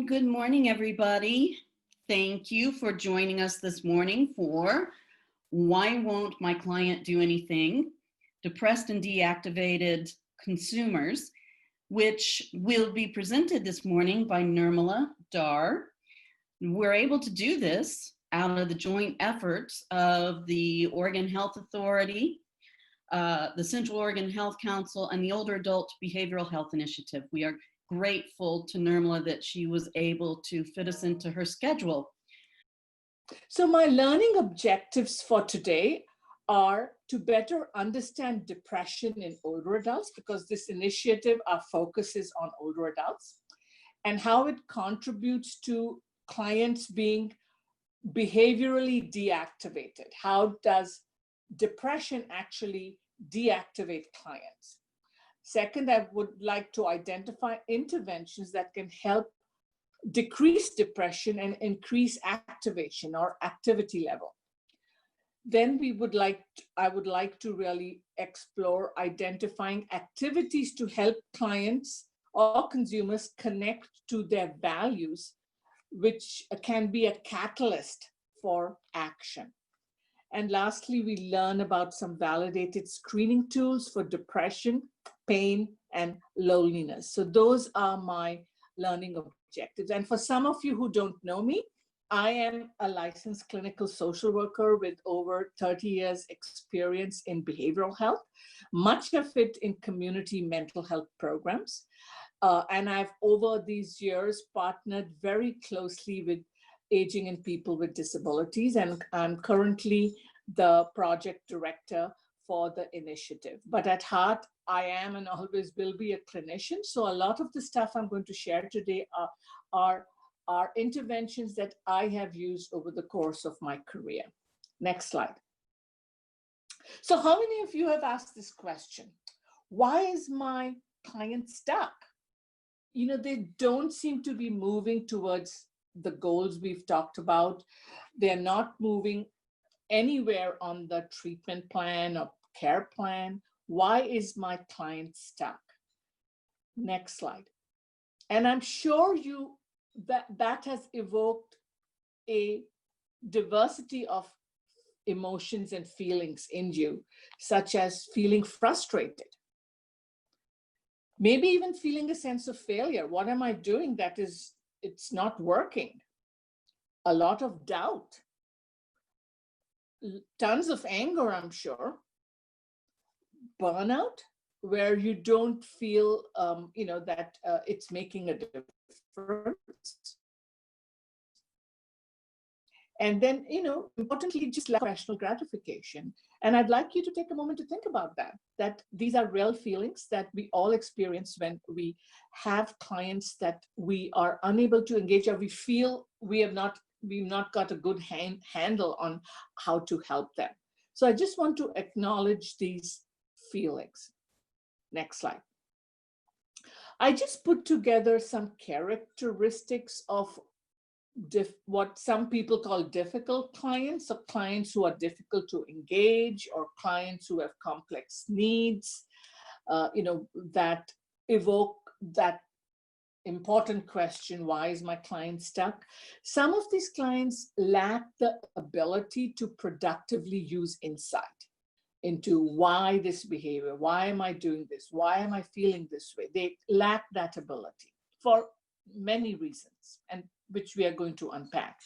Good morning, everybody. Thank you for joining us this morning for Why Won't My Client Do Anything? Depressed and Deactivated Consumers, which will be presented this morning by Nirmala, Dhar. We're able to do this out of the joint efforts of the Oregon Health Authority, the Central Oregon Health Council, and the Older Adult Behavioral Health Initiative. We are grateful to Nirmala that she was able to fit us into her schedule. So my learning objectives for today are to better understand depression in older adults, because this initiative, our focus is on older adults, and how it contributes to clients being behaviorally deactivated. How does depression actually deactivate clients? Second, I would like to identify interventions that can help decrease depression and increase activation or activity level. Then I would like to really explore identifying activities to help clients or consumers connect to their values, which can be a catalyst for action. And lastly, we learn about some validated screening tools for depression, pain, and loneliness. So those are my learning objectives. And for some of you who don't know me, I am a licensed clinical social worker with over 30 years experience in behavioral health, much of it in community mental health programs. And I've over these years partnered very closely with aging and people with disabilities, and I'm currently the project director for the initiative. But at heart, I am and always will be a clinician. So a lot of the stuff I'm going to share today are interventions that I have used over the course of my career. Next slide. So how many of you have asked this question? Why is my client stuck? You know, they don't seem to be moving towards the goals we've talked about. They're not moving anywhere on the treatment plan or care plan. Why is my client stuck? Next slide. And I'm sure that has evoked a diversity of emotions and feelings in you, such as feeling frustrated, maybe even feeling a sense of failure. What am I doing that it's not working? A lot of doubt, tons of anger, I'm sure, burnout, where you don't feel, that it's making a difference. And then, importantly, just lack of professional gratification. And I'd like you to take a moment to think about that these are real feelings that we all experience when we have clients that we are unable to engage, or we feel we've not got a good handle on how to help them. So I just want to acknowledge these feelings. Next slide. I just put together some characteristics of what some people call difficult clients, or clients who are difficult to engage, or clients who have complex needs, that evoke that important question, why is my client stuck? Some of these clients lack the ability to productively use insight into why this behavior, why am I doing this, why am I feeling this way? They lack that ability for many reasons, and which we are going to unpack.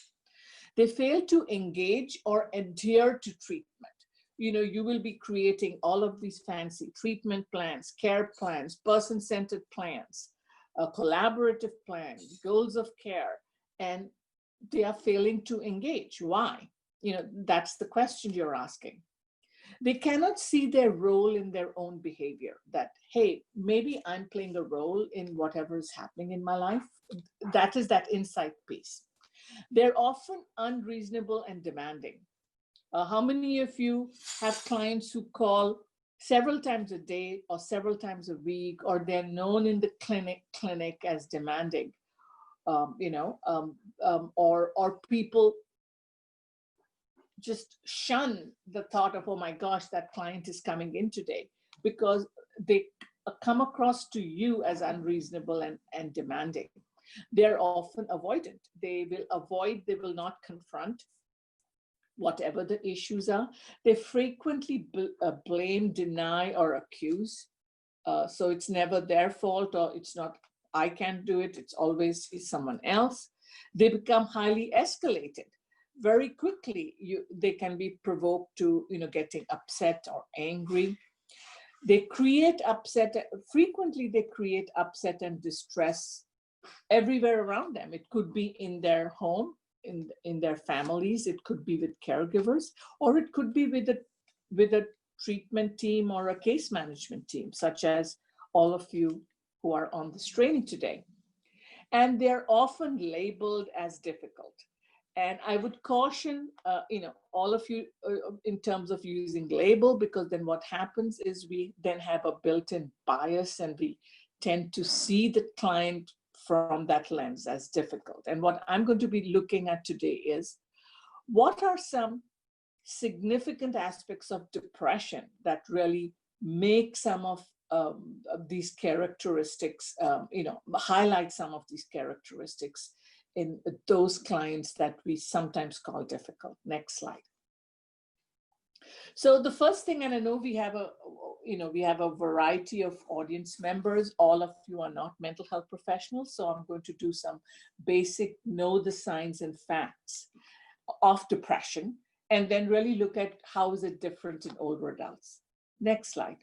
They fail to engage or adhere to treatment. You will be creating all of these fancy treatment plans, care plans, person-centered plans, collaborative plans, goals of care, and they are failing to engage. Why? That's the question you're asking. They cannot see their role in their own behavior, that, hey, maybe I'm playing a role in whatever is happening in my life. That is that insight piece. They're often unreasonable and demanding. How many of you have clients who call several times a day or several times a week, or they're known in the clinic as demanding, or people just shun the thought of, oh my gosh, that client is coming in today, because they come across to you as unreasonable and demanding. They're often avoidant. They will avoid, they will not confront whatever the issues are. They frequently blame, deny, or accuse. So it's never their fault, or it's not, I can't do it, it's always someone else. They become highly escalated. Very quickly, they can be provoked to, getting upset or angry. They create upset, frequently they create upset and distress everywhere around them. It could be in their home, in their families, it could be with caregivers, or it could be with a treatment team or a case management team, such as all of you who are on this training today. And they're often labeled as difficult. And I would caution, all of you in terms of using label, because then what happens is we then have a built-in bias, and we tend to see the client from that lens as difficult. And what I'm going to be looking at today is, what are some significant aspects of depression that really make some of these characteristics, highlight some of these characteristics in those clients that we sometimes call difficult. Next slide. So the first thing, and I know we have a variety of audience members. All of you are not mental health professionals, so I'm going to do some basic know the signs and facts of depression, and then really look at how is it different in older adults. Next slide.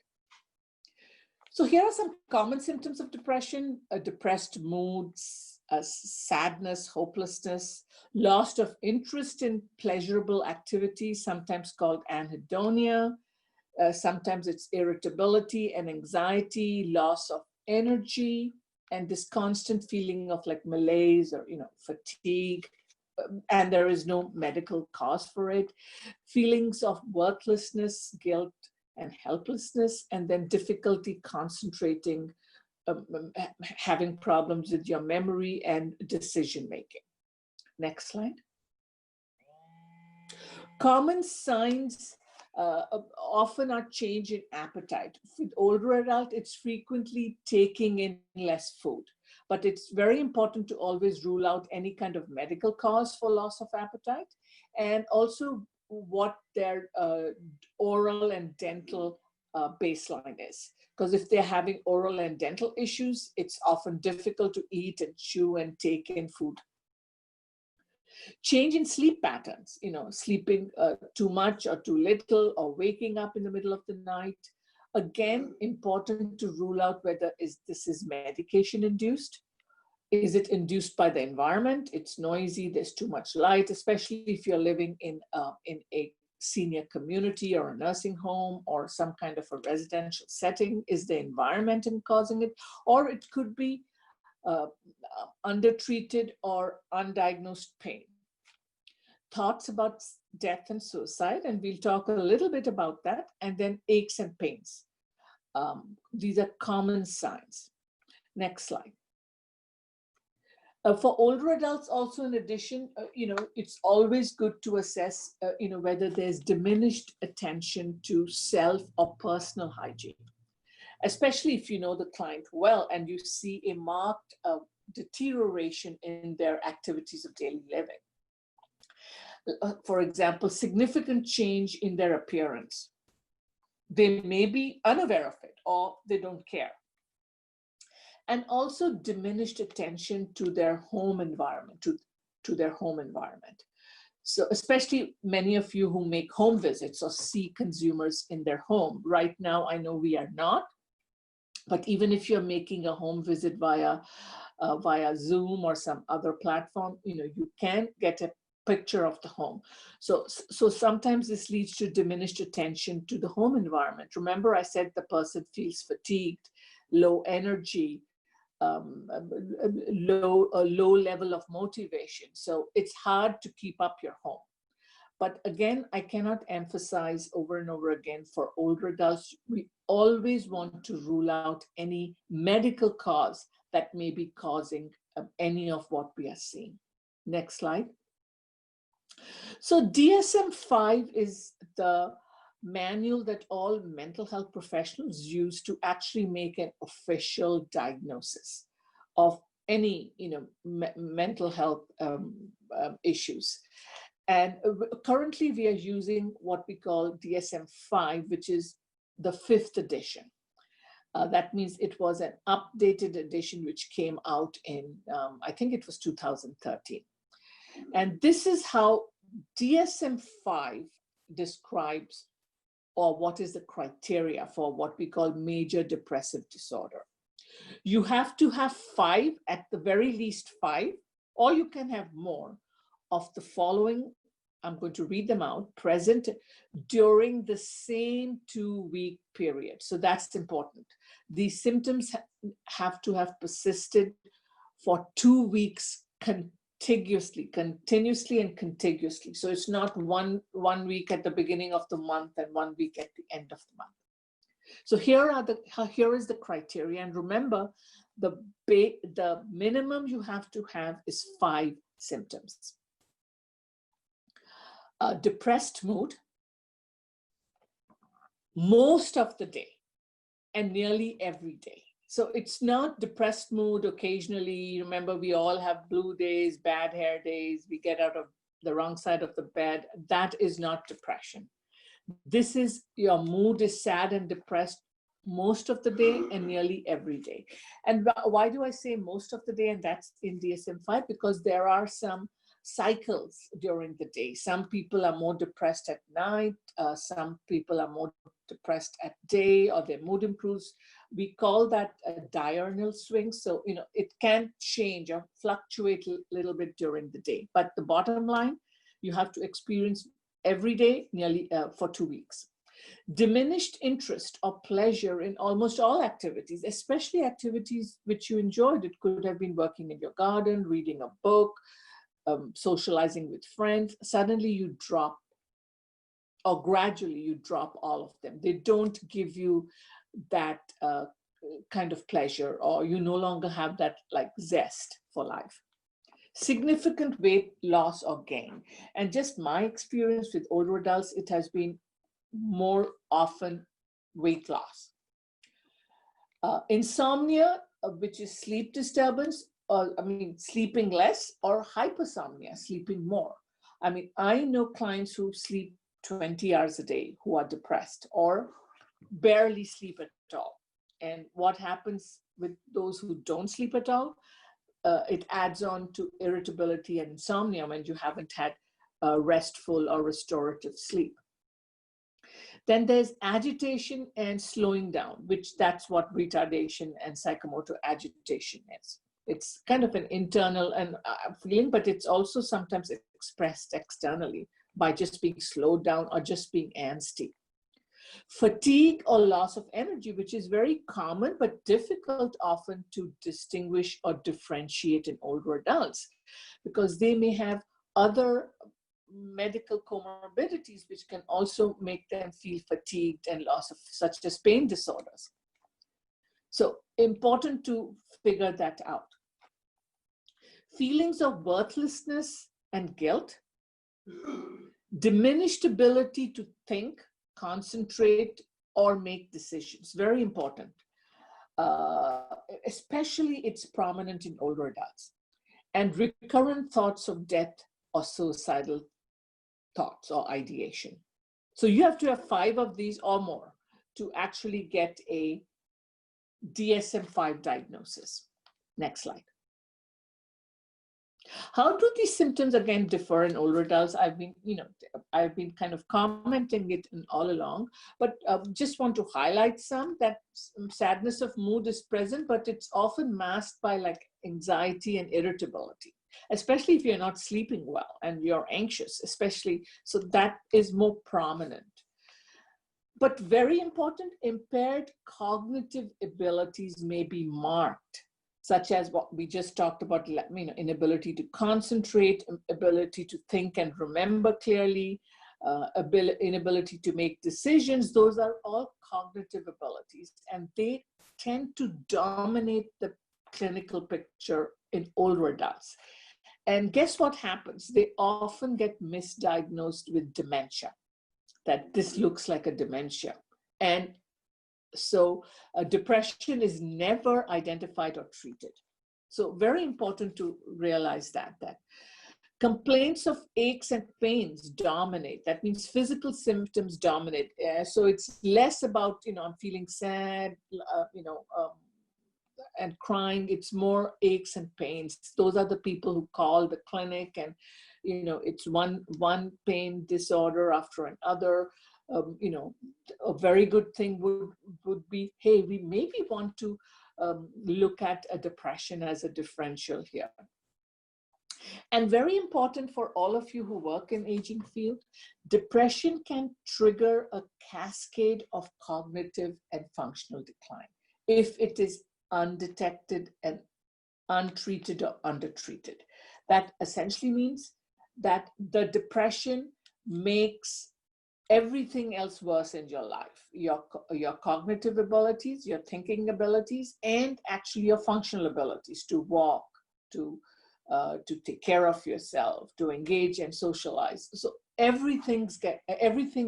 So here are some common symptoms of depression: depressed moods, sadness, hopelessness, loss of interest in pleasurable activities, sometimes called anhedonia. Sometimes it's irritability and anxiety, loss of energy, and this constant feeling of like malaise or fatigue, and there is no medical cause for it. Feelings of worthlessness, guilt, and helplessness, and then difficulty concentrating, having problems with your memory and decision making. Next slide. Common signs often are change in appetite. With older adult, it's frequently taking in less food, but it's very important to always rule out any kind of medical cause for loss of appetite, and also what their oral and dental baseline is. Because if they're having oral and dental issues, it's often difficult to eat and chew and take in food. Change in sleep patterns, sleeping too much or too little, or waking up in the middle of the night. Again, important to rule out whether this is medication induced. Is it induced by the environment? It's noisy, there's too much light, especially if you're living in a senior community or a nursing home or some kind of a residential setting. Is the environment causing it? Or it could be undertreated or undiagnosed pain. Thoughts about death and suicide, and we'll talk a little bit about that, and then aches and pains. These are common signs. Next slide. For older adults also, in addition, it's always good to assess, whether there's diminished attention to self or personal hygiene, especially if you know the client well and you see a marked deterioration in their activities of daily living. For example, significant change in their appearance. They may be unaware of it, or they don't care. And also diminished attention to their home environment, to their home environment. So especially many of you who make home visits or see consumers in their home. Right now, I know we are not, but even if you're making a home visit via Zoom or some other platform, you can get a picture of the home. So sometimes this leads to diminished attention to the home environment. Remember, I said the person feels fatigued, low energy, low level of motivation. So it's hard to keep up your home. But again, I cannot emphasize over and over again, for older adults, we always want to rule out any medical cause that may be causing any of what we are seeing. Next slide. So DSM-5 is the manual that all mental health professionals use to actually make an official diagnosis of any mental health issues. And currently we are using what we call DSM-5, which is the 5th edition. That means it was an updated edition which came out in, I think it was 2013. And this is how DSM-5 describes, or what is the criteria for what we call major depressive disorder. You have to have 5, at the very least 5, or you can have more of the following. I'm going to read them out, present during the same 2-week period. So that's important. These symptoms have to have persisted for 2 weeks continuously and contiguously. So it's not one week at the beginning of the month and 1 week at the end of the month. So here is the criteria. And remember, the minimum you have to have is 5 symptoms. Depressed mood most of the day and nearly every day. So it's not depressed mood occasionally. Remember, we all have blue days, bad hair days, we get out of the wrong side of the bed. That is not depression. This is your mood is sad and depressed most of the day and nearly every day. And why do I say most of the day? And that's in DSM-5, because there are some cycles during the day. Some people are more depressed at night. Some people are more depressed at day, or their mood improves. We call that a diurnal swing. So, it can change or fluctuate a little bit during the day. But the bottom line, you have to experience every day nearly for 2 weeks. Diminished interest or pleasure in almost all activities, especially activities which you enjoyed. It could have been working in your garden, reading a book, socializing with friends. Suddenly you drop, or gradually you drop all of them. They don't give you that kind of pleasure, or you no longer have that like zest for life. Significant weight loss or gain. And just my experience with older adults, it has been more often weight loss. Insomnia, which is sleep disturbance, or sleeping less, or hypersomnia, sleeping more. I know clients who sleep 20 hours a day who are depressed or barely sleep at all. And what happens with those who don't sleep at all? It adds on to irritability and insomnia when you haven't had restful or restorative sleep. Then there's agitation and slowing down, which that's what retardation and psychomotor agitation is. It's kind of an internal feeling, but it's also sometimes expressed externally by just being slowed down or just being angsty. Fatigue or loss of energy, which is very common but difficult often to distinguish or differentiate in older adults, because they may have other medical comorbidities which can also make them feel fatigued and loss of, such as pain disorders. So important to figure that out. Feelings of worthlessness and guilt, diminished ability to think, concentrate, or make decisions. Very important. Especially it's prominent in older adults. And recurrent thoughts of death or suicidal thoughts or ideation. So you have to have 5 of these or more to actually get a DSM-5 diagnosis. Next slide. How do these symptoms again differ in older adults? I've been kind of commenting it all along, but just want to highlight some. That sadness of mood is present, but it's often masked by like anxiety and irritability, especially if you're not sleeping well and you're anxious, especially. So that is more prominent. But very important, impaired cognitive abilities may be marked, such as what we just talked about, inability to concentrate, ability to think and remember clearly, inability to make decisions. Those are all cognitive abilities, and they tend to dominate the clinical picture in older adults. And guess what happens? They often get misdiagnosed with dementia, that this looks like a dementia. And so depression is never identified or treated. So very important to realize that complaints of aches and pains dominate. That means physical symptoms dominate. So it's less about, I'm feeling sad, and crying. It's more aches and pains. Those are the people who call the clinic, and it's one pain disorder after another. A very good thing would be, hey, we maybe want to look at a depression as a differential here. And very important for all of you who work in aging field, depression can trigger a cascade of cognitive and functional decline if it is undetected and untreated or undertreated. That essentially means that the depression makes everything else worse in your life, your cognitive abilities, your thinking abilities, and actually your functional abilities to walk, to take care of yourself, to engage and socialize. So everything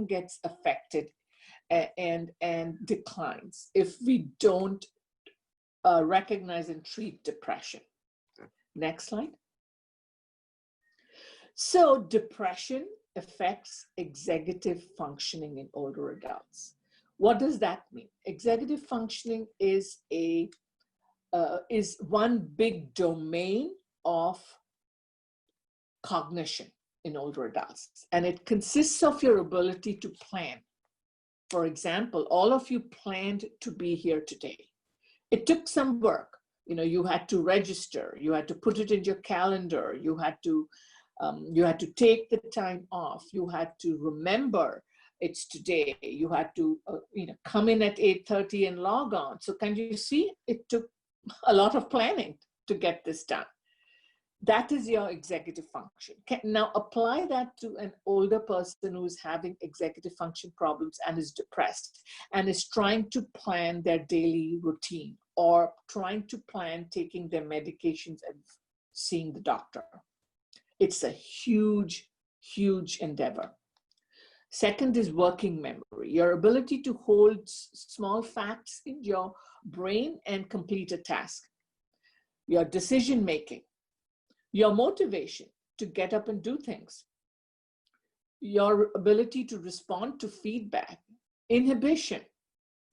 gets affected and declines if we don't recognize and treat depression. Next slide. So depression affects executive functioning in older adults. What does that mean? Executive functioning is one big domain of cognition in older adults, and it consists of your ability to plan. For example, all of you planned to be here today. It took some work. You had to register, you had to put it in your calendar, you had to take the time off, you had to remember it's today, you had to come in at 8:30 and log on. So can you see, it took a lot of planning to get this done. That is your executive function. Now apply that to an older person who is having executive function problems and is depressed and is trying to plan their daily routine or trying to plan taking their medications and seeing the doctor. It's a huge, huge endeavor. Second is working memory, your ability to hold small facts in your brain and complete a task. Your decision making, your motivation to get up and do things, your ability to respond to feedback, inhibition.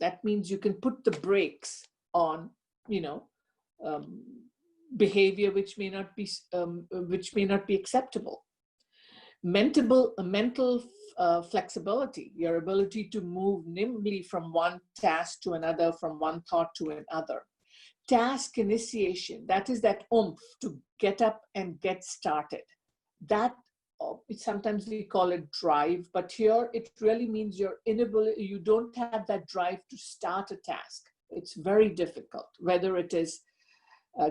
That means you can put the brakes on, behavior which may not be acceptable. Mental flexibility, your ability to move nimbly from one task to another, from one thought to another. Task initiation, that is that oomph to get up and get started. That sometimes we call it drive, but here it really means your inability, you don't have that drive to start a task. It's very difficult, whether it is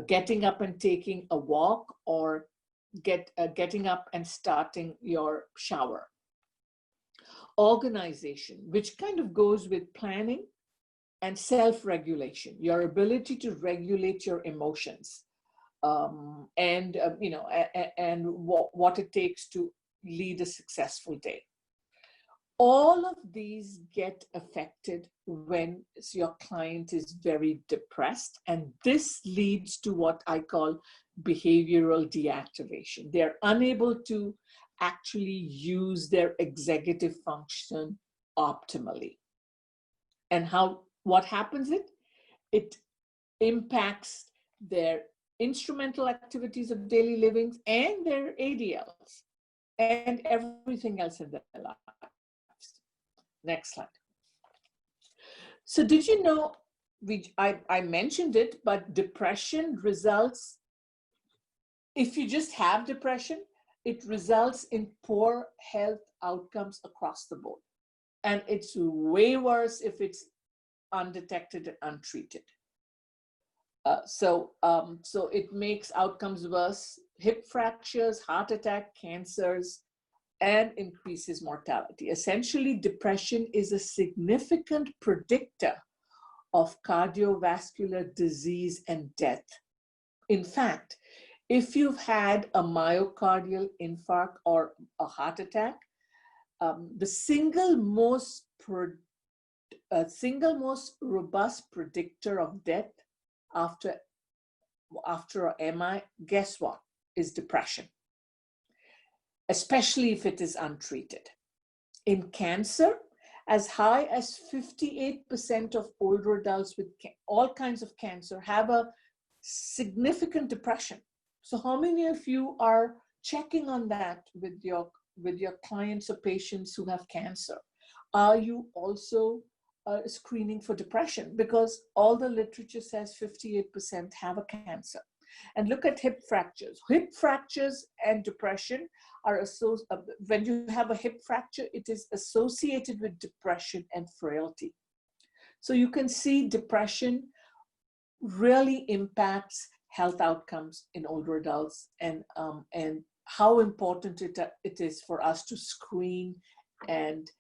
getting up and taking a walk or getting up and starting your shower. Organization, which kind of goes with planning, and self-regulation, your ability to regulate your emotions, and what it takes to lead a successful day. All of these get affected when your client is very depressed, and this leads to what I call behavioral deactivation. They're unable to actually use their executive function optimally. And what happens? It impacts their instrumental activities of daily living and their ADLs and everything else in their lives. Next slide. So did you know, I mentioned it, but depression results, if you just have depression, it results in poor health outcomes across the board. And it's way worse if it's undetected and untreated. So it makes outcomes worse: hip fractures, heart attack, cancers, and increases mortality. Essentially, depression is a significant predictor of cardiovascular disease and death. In fact, if you've had a myocardial infarct or a heart attack, the single most robust predictor of death after after a MI, guess what? Is depression, especially if it is untreated. In cancer, as high as 58% of older adults with all kinds of cancer have a significant depression. So how many of you are checking on that with your clients or patients who have cancer? Are you also screening for depression? Because all the literature says 58% have a cancer. And look at hip fractures. Hip fractures and depression are associated. When you have a hip fracture, it is associated with depression and frailty. So you can see depression really impacts health outcomes in older adults, and how important it is for us to screen and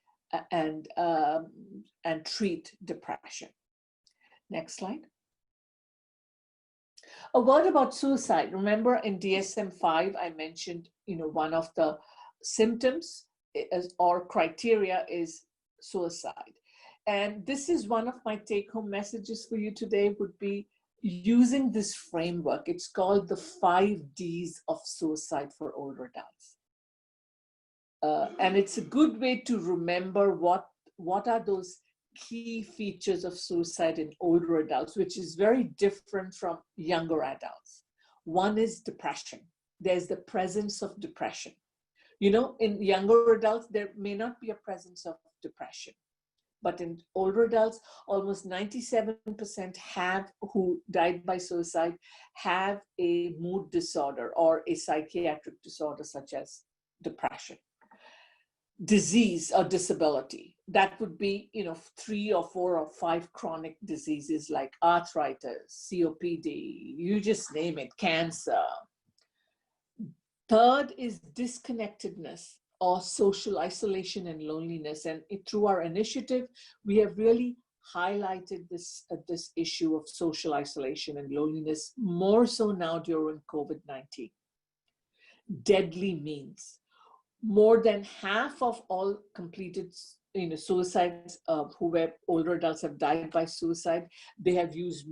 treat depression. Next slide. A word about suicide. Remember in DSM-5, I mentioned, one of the symptoms or criteria is suicide. And this is one of my take-home messages for you today, would be using this framework. It's called the 5 Ds of suicide for older adults. And it's a good way to remember what are those key features of suicide in older adults, which is very different from younger adults. One is depression. There's the presence of depression. In younger adults, there may not be a presence of depression, but in older adults, almost 97% who died by suicide have a mood disorder or a psychiatric disorder such as depression. Disease or disability, that would be 3 or 4 or 5 chronic diseases like arthritis, COPD, you just name it, cancer. Third is disconnectedness or social isolation and loneliness, and through our initiative we have really highlighted this issue of social isolation and loneliness more so now during COVID-19. Deadly means. More than half of all completed suicides who were older adults have died by suicide. They have used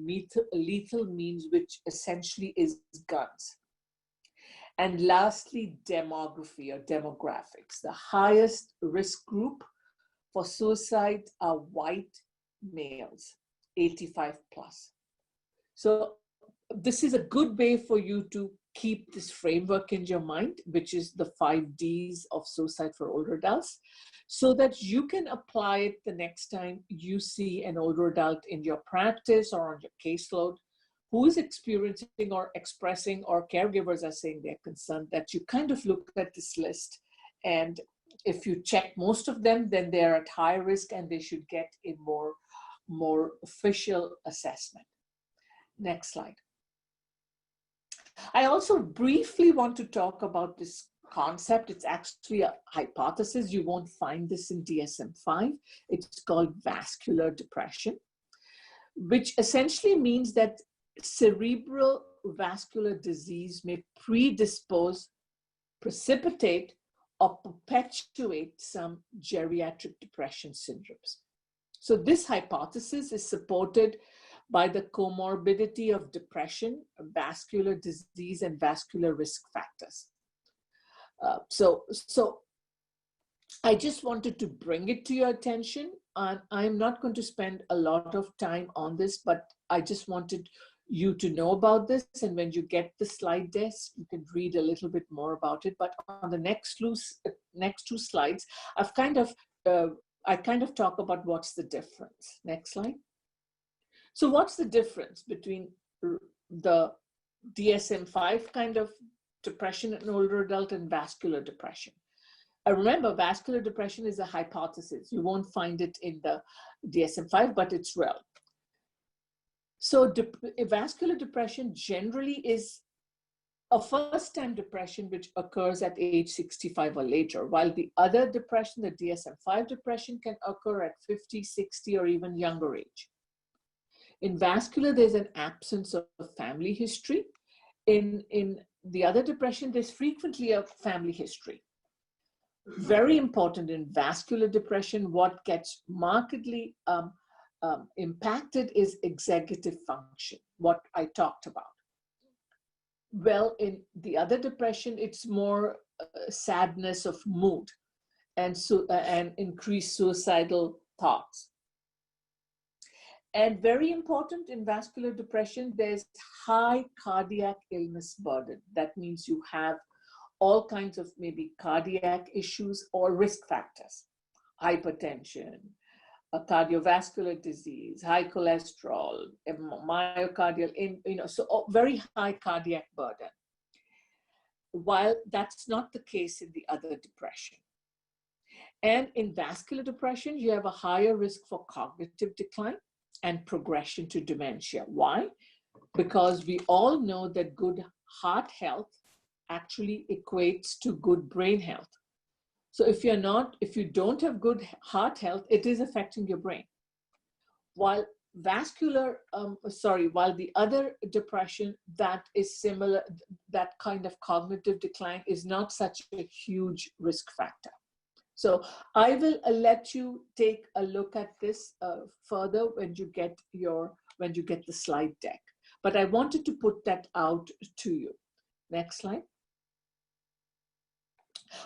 lethal means, which essentially is guns. And lastly, demography or demographics. The highest risk group for suicide are white males, 85 plus. So this is a good way for you to keep this framework in your mind, which is the 5 Ds of suicide for older adults, so that you can apply it the next time you see an older adult in your practice or on your caseload who is experiencing or expressing, or caregivers are saying they're concerned, that you kind of look at this list. And if you check most of them, then they're at high risk and they should get a more official assessment. Next slide. I also briefly want to talk about this concept. It's actually a hypothesis. You won't find this in DSM-5. It's called vascular depression, which essentially means that cerebral vascular disease may predispose, precipitate, or perpetuate some geriatric depression syndromes. So this hypothesis is supported by the comorbidity of depression, vascular disease, and vascular risk factors. So I just wanted to bring it to your attention. I'm not going to spend a lot of time on this, but I just wanted you to know about this. And when you get the slide deck, you can read a little bit more about it. But on the next 2 slides, I kind of talk about what's the difference. Next slide. So what's the difference between the DSM-5 kind of depression in older adult and vascular depression? Remember, vascular depression is a hypothesis. You won't find it in the DSM-5, but it's real. So vascular depression generally is a first-time depression which occurs at age 65 or later, while the other depression, the DSM-5 depression, can occur at 50, 60, or even younger age. In vascular, there's an absence of family history. In the other depression, there's frequently a family history. Very important in vascular depression, what gets markedly impacted is executive function, what I talked about. Well, in the other depression, it's more sadness of mood and increased suicidal thoughts. And very important in vascular depression, there's high cardiac illness burden. That means you have all kinds of maybe cardiac issues or risk factors, hypertension, a cardiovascular disease, high cholesterol, myocardial, so very high cardiac burden. While that's not the case in the other depression. And in vascular depression, you have a higher risk for cognitive decline and progression to dementia. Why? Because we all know that good heart health actually equates to good brain health. So if you don't have good heart health, it is affecting your brain. While while the other depression that is similar, that kind of cognitive decline is not such a huge risk factor. So I will let you take a look at this further when you get the slide deck. But I wanted to put that out to you. Next slide.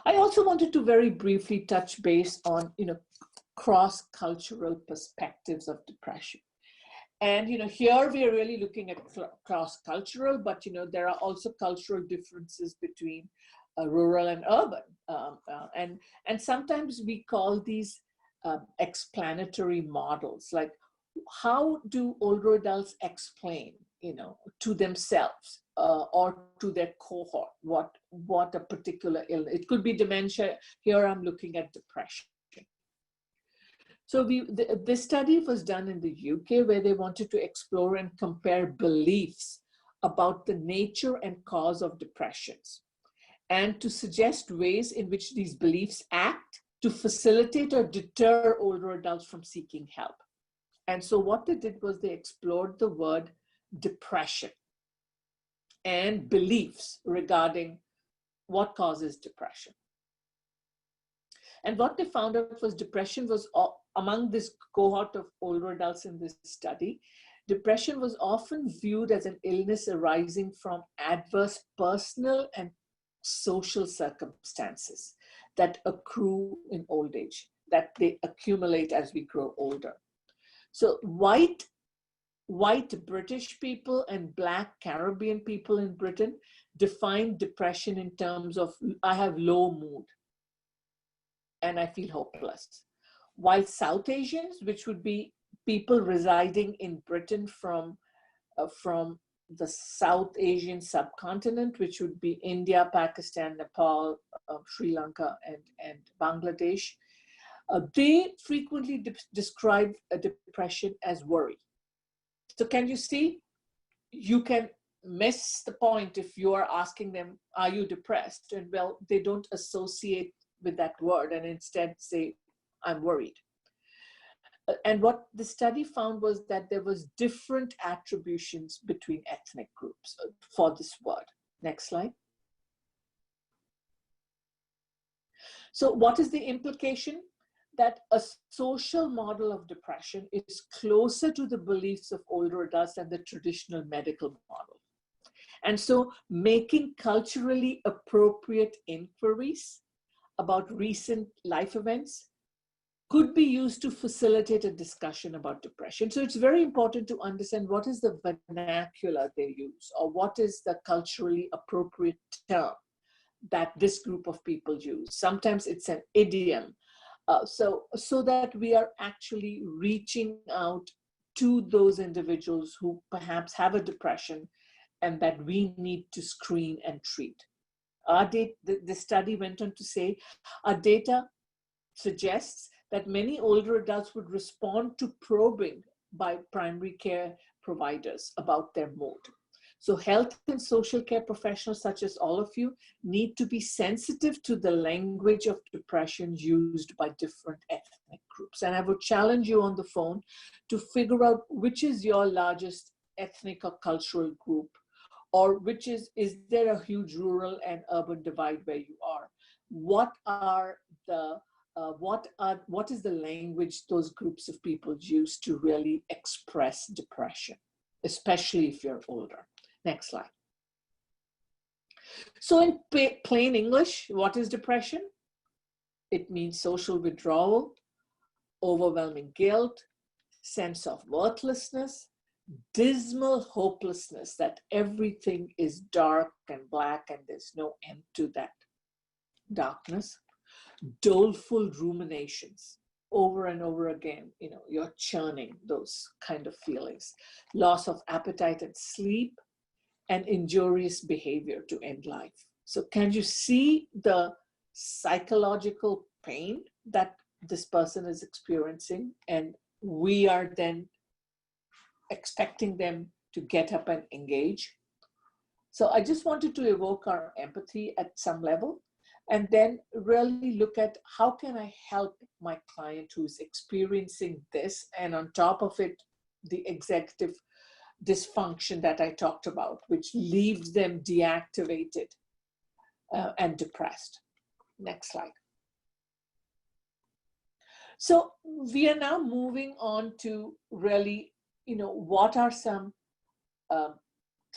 I also wanted to very briefly touch base on cross-cultural perspectives of depression. And here we are really looking at cross-cultural, but there are also cultural differences between rural and urban, and sometimes we call these explanatory models. Like, how do older adults explain, to themselves or to their cohort what a particular illness? It could be dementia. Here I'm looking at depression. So this study was done in the UK, where they wanted to explore and compare beliefs about the nature and cause of depressions, and to suggest ways in which these beliefs act to facilitate or deter older adults from seeking help. And so what they did was they explored the word depression and beliefs regarding what causes depression. And what they found out was depression was, among this cohort of older adults in this study, depression was often viewed as an illness arising from adverse personal and social circumstances that accrue in old age, that they accumulate as we grow older. So white British people and Black Caribbean people in Britain define depression in terms of, I have low mood and I feel hopeless. While South Asians, which would be people residing in Britain from the South Asian subcontinent, which would be India, Pakistan, Nepal, Sri Lanka, and Bangladesh, they frequently describe a depression as worry. So can you see? You can miss the point if you are asking them, are you depressed? And well, they don't associate with that word and instead say, I'm worried. And what the study found was that there was different attributions between ethnic groups for this word. Next slide. So what is the implication? That a social model of depression is closer to the beliefs of older adults than the traditional medical model. And so making culturally appropriate inquiries about recent life events could be used to facilitate a discussion about depression. So it's very important to understand what is the vernacular they use, or what is the culturally appropriate term that this group of people use. Sometimes it's an idiom. So that we are actually reaching out to those individuals who perhaps have a depression and that we need to screen and treat. The study went on to say, our data suggests that many older adults would respond to probing by primary care providers about their mood. So health and social care professionals, such as all of you, need to be sensitive to the language of depression used by different ethnic groups. And I would challenge you on the phone to figure out which is your largest ethnic or cultural group, or is there a huge rural and urban divide where you are? What is the language those groups of people use to really express depression, especially if you're older? Next slide. So in plain English, what is depression? It means social withdrawal, overwhelming guilt, sense of worthlessness, dismal hopelessness that everything is dark and black and there's no end to that darkness, doleful ruminations over and over again, you're churning those kind of feelings, loss of appetite and sleep, and injurious behavior to end life. So can you see the psychological pain that this person is experiencing? And we are then expecting them to get up and engage. So I just wanted to evoke our empathy at some level, and then really look at how can I help my client who's experiencing this, and on top of it, the executive dysfunction that I talked about, which leaves them deactivated and depressed. Next slide. So we are now moving on to really, what are some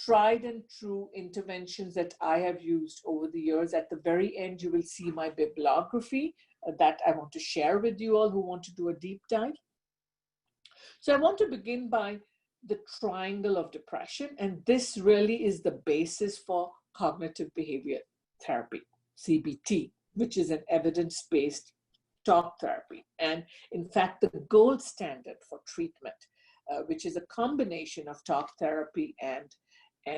tried and true interventions that I have used over the years. At the very end, you will see my bibliography that I want to share with you all who want to do a deep dive. So I want to begin by the triangle of depression, and this really is the basis for cognitive behavior therapy, CBT, which is an evidence-based talk therapy, and in fact the gold standard for treatment, which is a combination of talk therapy and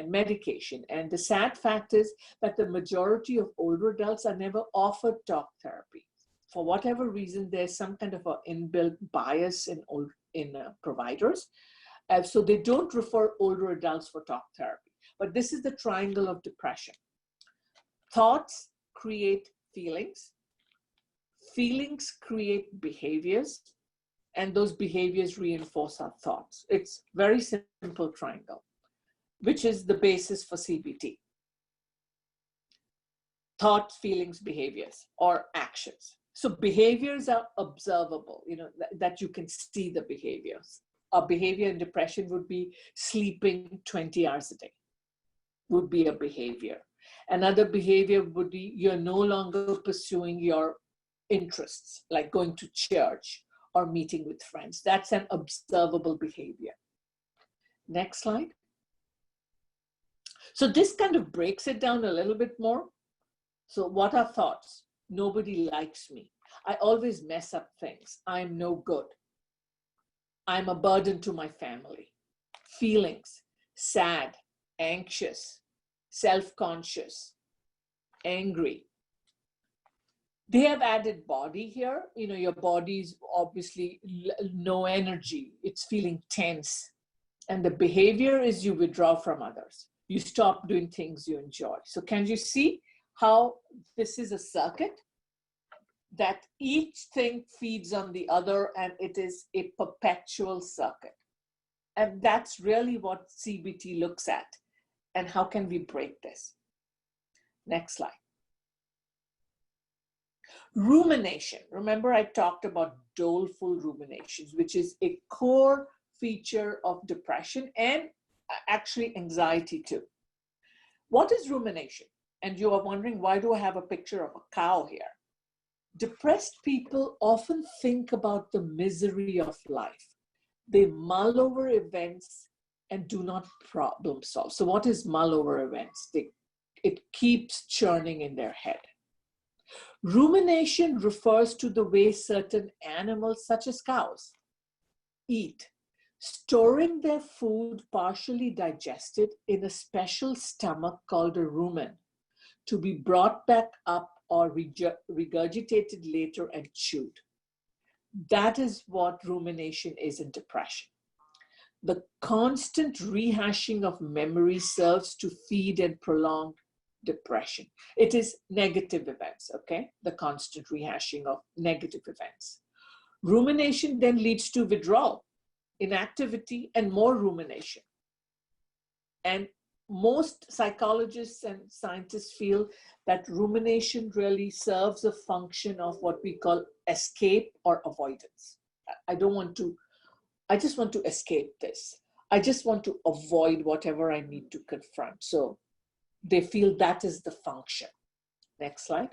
medication. And the sad fact is that the majority of older adults are never offered talk therapy. For whatever reason, there's some kind of an inbuilt bias in providers. So they don't refer older adults for talk therapy. But this is the triangle of depression. Thoughts create feelings. Feelings create behaviors. And those behaviors reinforce our thoughts. It's very simple triangle, which is the basis for CBT. Thoughts, feelings, behaviors, or actions. So behaviors are observable, that you can see the behaviors. A behavior in depression would be sleeping 20 hours a day, would be a behavior. Another behavior would be you're no longer pursuing your interests, like going to church or meeting with friends. That's an observable behavior. Next slide. So this kind of breaks it down a little bit more. So what are thoughts? Nobody likes me. I always mess up things. I'm no good. I'm a burden to my family. Feelings, sad, anxious, self-conscious, angry. They have added body here. Your body's obviously no energy. It's feeling tense. And the behavior is you withdraw from others. You stop doing things you enjoy. So can you see how this is a circuit? That each thing feeds on the other, and it is a perpetual circuit. And that's really what CBT looks at. And how can we break this? Next slide. Rumination. Remember, I talked about doleful ruminations, which is a core feature of depression and actually anxiety too. What is rumination? And you are wondering, why do I have a picture of a cow here? Depressed people often think about the misery of life. They mull over events and do not problem solve. So what is mull over events? It keeps churning in their head. Rumination refers to the way certain animals, such as cows, eat, storing their food partially digested in a special stomach called a rumen to be brought back up or regurgitated later and chewed. That is what rumination is in depression. The constant rehashing of memory serves to feed and prolong depression. It is negative events, okay? The constant rehashing of negative events. Rumination then leads to withdrawal, inactivity, and more rumination. And most psychologists and scientists feel that rumination really serves a function of what we call escape or avoidance. I just want to escape this. I just want to avoid whatever I need to confront. So They feel that is the function. Next slide.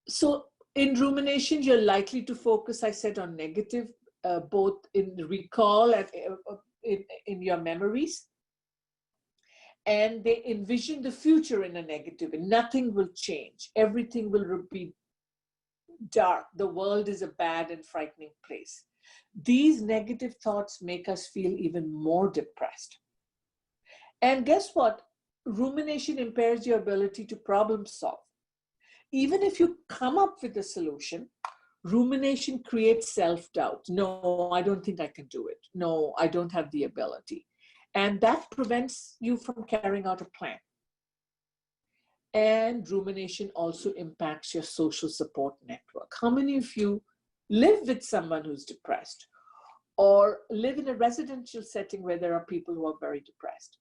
So in rumination, you're likely to focus, I said, on negative, both in recall and in your memories. And they envision the future in a negative way. Nothing will change. Everything will be dark. The world is a bad and frightening place. These negative thoughts make us feel even more depressed. And guess what? Rumination impairs your ability to problem solve. Even if you come up with a solution, rumination creates self-doubt. No, I don't think I can do it. No, I don't have the ability. And that prevents you from carrying out a plan. And rumination also impacts your social support network. How many of you live with someone who's depressed or live in a residential setting where there are people who are very depressed?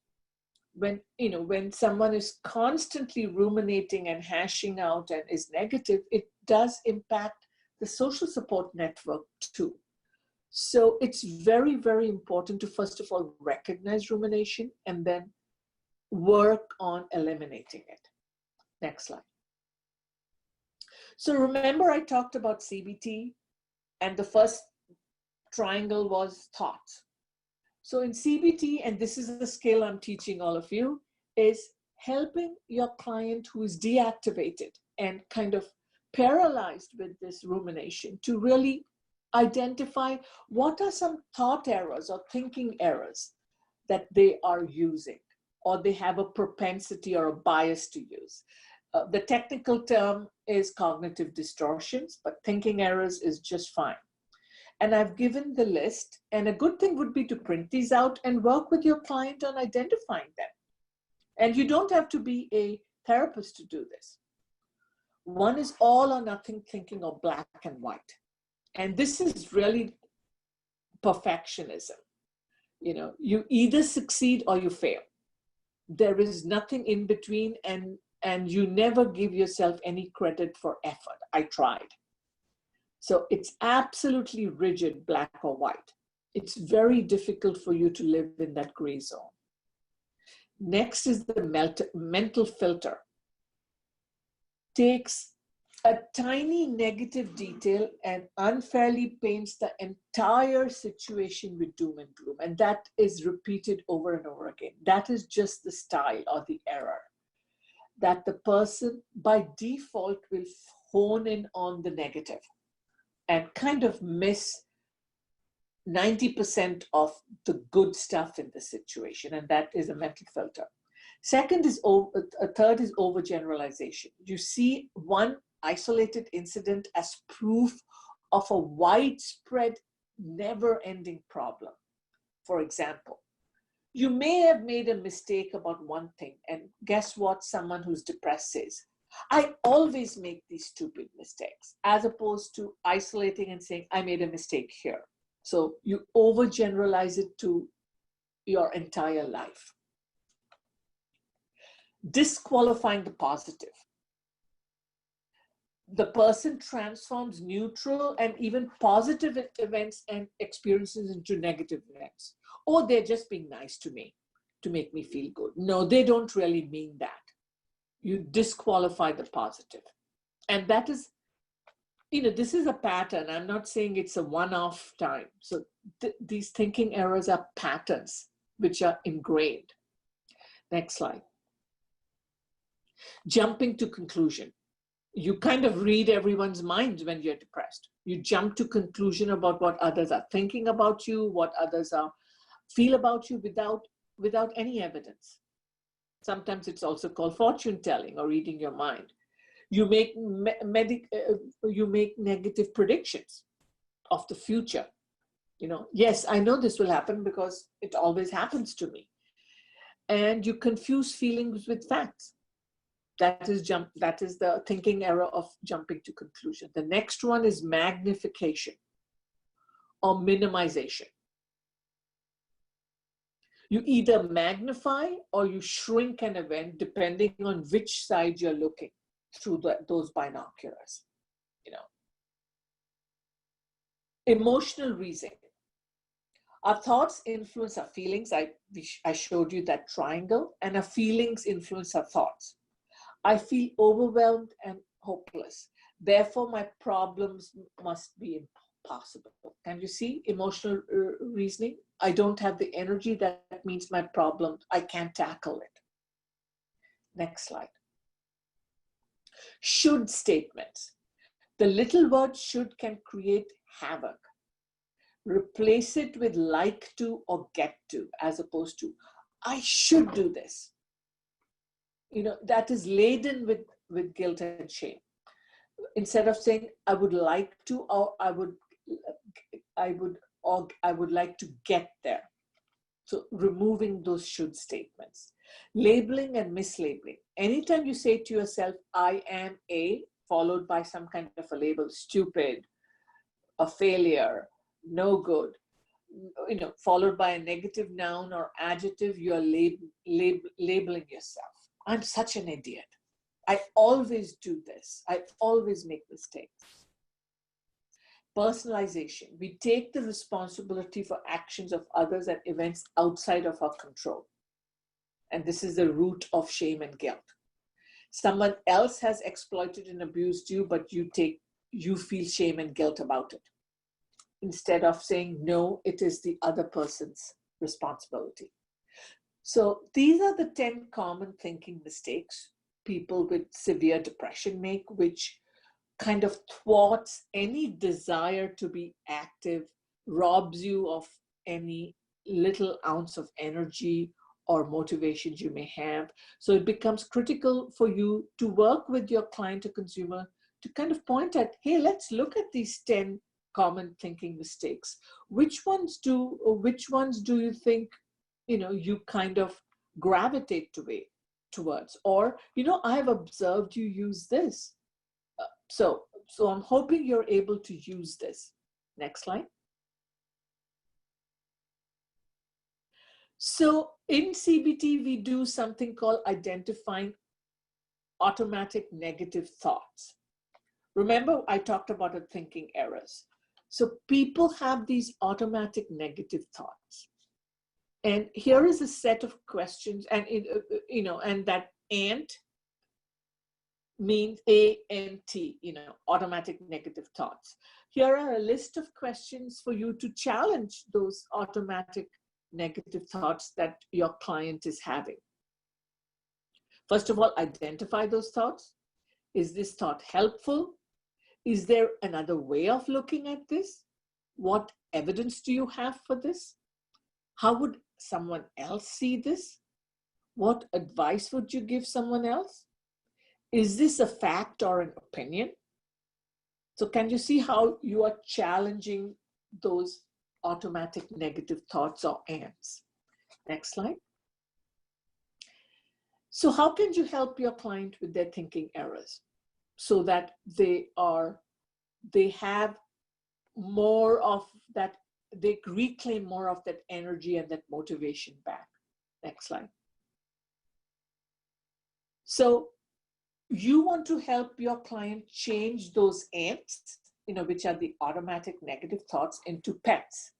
When someone is constantly ruminating and hashing out and is negative, it does impact the social support network too. So it's very, very important to, first of all, recognize rumination and then work on eliminating it. Next slide. So remember I talked about CBT, and the first triangle was thoughts. So in CBT, and this is the skill I'm teaching all of you, is helping your client who is deactivated and kind of paralyzed with this rumination to really identify what are some thought errors or thinking errors that they are using, or they have a propensity or a bias to use. The technical term is cognitive distortions, but thinking errors is just fine. And I've given the list, and a good thing would be to print these out and work with your client on identifying them. And you don't have to be a therapist to do this. One is all or nothing thinking, or black and white. And this is really perfectionism. You either succeed or you fail. There is nothing in between, and you never give yourself any credit for effort. I tried. So it's absolutely rigid, black or white. It's very difficult for you to live in that gray zone. Next is the mental filter. Takes a tiny negative detail and unfairly paints the entire situation with doom and gloom. And that is repeated over and over again. That is just the style or the error, that the person by default will hone in on the negative and kind of miss 90% of the good stuff in the situation. And that is a mental filter. Third is overgeneralization. You see one isolated incident as proof of a widespread, never-ending problem. For example, you may have made a mistake about one thing, and guess what someone who's depressed says? I always make these stupid mistakes, as opposed to isolating and saying, I made a mistake here. So you overgeneralize it to your entire life. Disqualifying the positive. The person transforms neutral and even positive events and experiences into negative events. Or they're just being nice to me to make me feel good. No, they don't really mean that. You disqualify the positive. And that is, this is a pattern. I'm not saying it's a one-off time. So these thinking errors are patterns which are ingrained. Next slide. Jumping to conclusion. You kind of read everyone's minds when you're depressed. You jump to conclusion about what others are thinking about you, what others feel about you without any evidence. Sometimes it's also called fortune telling or reading your mind. You make negative predictions of the future. Yes, I know this will happen because it always happens to me. And you confuse feelings with facts. That is the thinking error of jumping to conclusion. The next one is magnification or minimization. You either magnify or you shrink an event depending on which side you're looking through those binoculars. Emotional reasoning. Our thoughts influence our feelings. I showed you that triangle, and our feelings influence our thoughts. I feel overwhelmed and hopeless. Therefore, my problems must be impossible. Can you see emotional reasoning? I don't have the energy. That means my problem, I can't tackle it. Next slide. Should statements. The little word should can create havoc. Replace it with like to or get to, as opposed to I should do this. That is laden with guilt and shame. Instead of saying I would like to, or I would like to get there. So removing those should statements. Labeling and mislabeling. Anytime you say to yourself, I am a, followed by some kind of a label, stupid, a failure, no good, followed by a negative noun or adjective, you are labeling yourself. I'm such an idiot. I always do this. I always make mistakes. Personalization. We take the responsibility for actions of others and events outside of our control. And this is the root of shame and guilt. Someone else has exploited and abused you, but you feel shame and guilt about it. Instead of saying, no, it is the other person's responsibility. So these are the 10 common thinking mistakes people with severe depression make, which kind of thwarts any desire to be active, robs you of any little ounce of energy or motivations you may have. So it becomes critical for you to work with your client or consumer to kind of point at, hey, let's look at these 10 common thinking mistakes. Which ones do you think, you kind of gravitate towards? Or, I have observed you use this. So I'm hoping you're able to use this. Next slide. So in CBT, we do something called identifying automatic negative thoughts. Remember, I talked about the thinking errors. So people have these automatic negative thoughts. And here is a set of questions, and and that ant means A-N-T, automatic negative thoughts. Here are a list of questions for you to challenge those automatic negative thoughts that your client is having. First of all, identify those thoughts. Is this thought helpful? Is there another way of looking at this? What evidence do you have for this? How would someone else see this? What advice would you give someone else? Is this a fact or an opinion? So can you see how you are challenging those automatic negative thoughts or ants? Next slide. So how can you help your client with their thinking errors so that they have more of that, they reclaim more of that energy and that motivation back? Next slide. So you want to help your client change those ants, which are the automatic negative thoughts, into pets,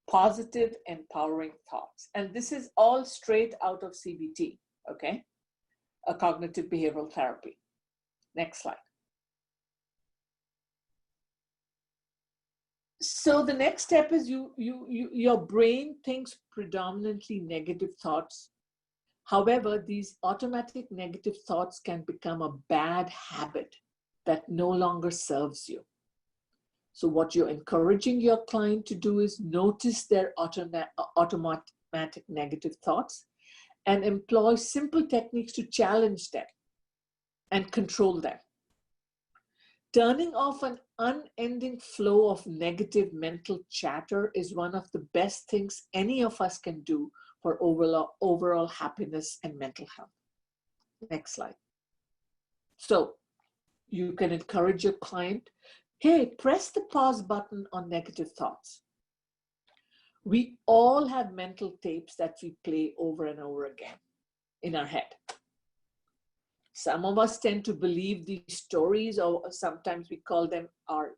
positive, empowering thoughts. And this is all straight out of CBT, okay? A cognitive behavioral therapy. Next slide. So the next step is your brain thinks predominantly negative thoughts. However, these automatic negative thoughts can become a bad habit that no longer serves you. So what you're encouraging your client to do is notice their automatic negative thoughts and employ simple techniques to challenge them and control them. Turning off an unending flow of negative mental chatter is one of the best things any of us can do for overall happiness and mental health. Next slide. So you can encourage your client, hey, press the pause button on negative thoughts. We all have mental tapes that we play over and over again in our head. Some of us tend to believe these stories, or sometimes we call them our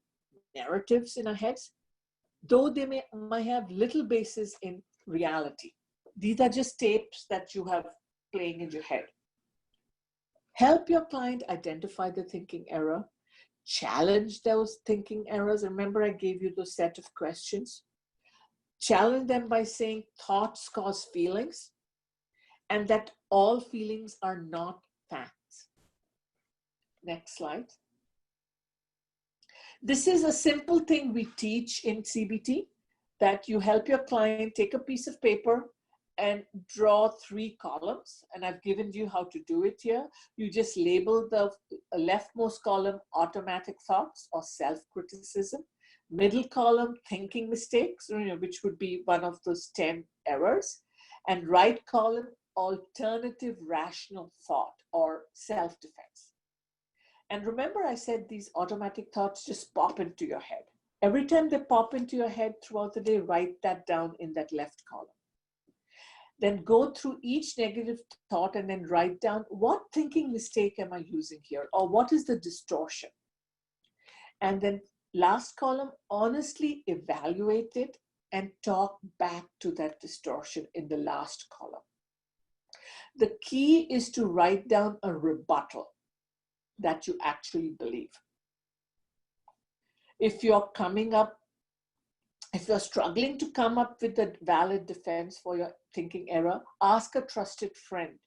narratives in our heads. though they might have little basis in reality. These are just tapes that you have playing in your head. Help your client identify the thinking error, challenge those thinking errors. Remember, I gave you those set of questions. Challenge them by saying thoughts cause feelings and that all feelings are not facts. Next slide. This is a simple thing we teach in CBT, that you help your client take a piece of paper and draw 3 columns. And I've given you how to do it here. You just label the leftmost column automatic thoughts or self-criticism, middle column thinking mistakes, which would be one of those 10 errors, and right column alternative rational thought or self-defense. And remember, I said these automatic thoughts just pop into your head. Every time they pop into your head throughout the day, write that down in that left column. Then go through each negative thought and then write down, what thinking mistake am I using here? Or what is the distortion? And then last column, honestly evaluate it and talk back to that distortion in the last column. The key is to write down a rebuttal that you actually believe. If you're struggling to come up with a valid defense for your thinking error, ask a trusted friend,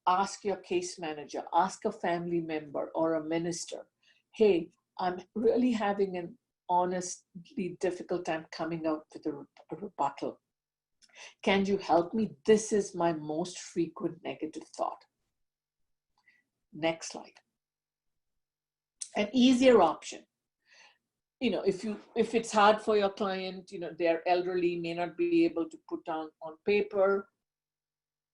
ask your case manager, ask a family member or a minister. Hey, I'm really having an honestly difficult time coming up with a rebuttal. Can you help me? This is my most frequent negative thought. Next slide. An easier option. If it's hard for your client, they're elderly, may not be able to put down on paper,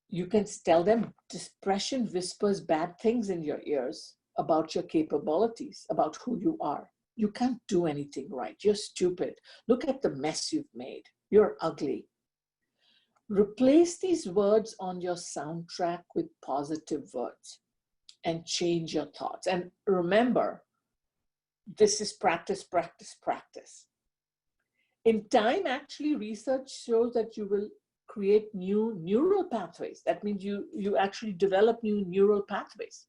you can tell them depression whispers bad things in your ears about your capabilities, about who you are. You can't do anything right. You're stupid. Look at the mess you've made. You're ugly. Replace these words on your soundtrack with positive words and change your thoughts. And remember, this is practice, practice, practice. In time, actually, research shows that you will create new neural pathways. That means you actually develop new neural pathways.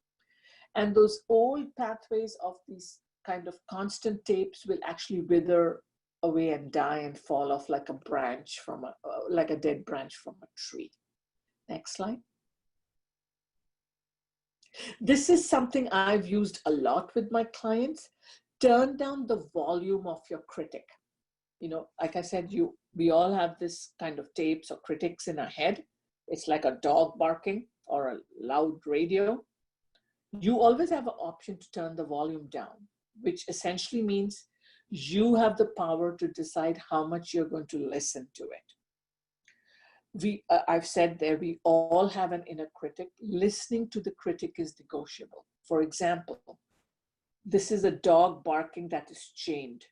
And those old pathways of these kind of constant tapes will actually wither away and die and fall off like a branch like a dead branch from a tree. Next slide. This is something I've used a lot with my clients. Turn down the volume of your critic. Like I said, we all have this kind of tapes or critics in our head. It's like a dog barking or a loud radio. You always have an option to turn the volume down, which essentially means you have the power to decide how much you're going to listen to it. I've said there, we all have an inner critic. Listening to the critic is negotiable. For example, this is a dog barking that is chained.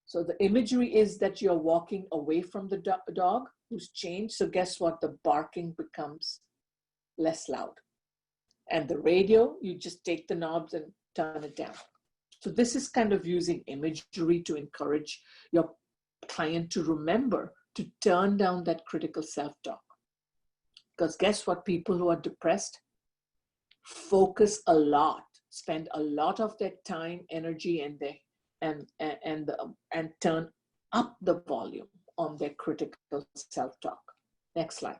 So the imagery is that you're walking away from the dog who's chained. So guess what? The barking becomes less loud. And the radio, you just take the knobs and turn it down. So this is kind of using imagery to encourage your client to remember to turn down that critical self-talk. Because guess what? People who are depressed focus a lot, spend a lot of their time, energy, and turn up the volume on their critical self-talk. Next slide.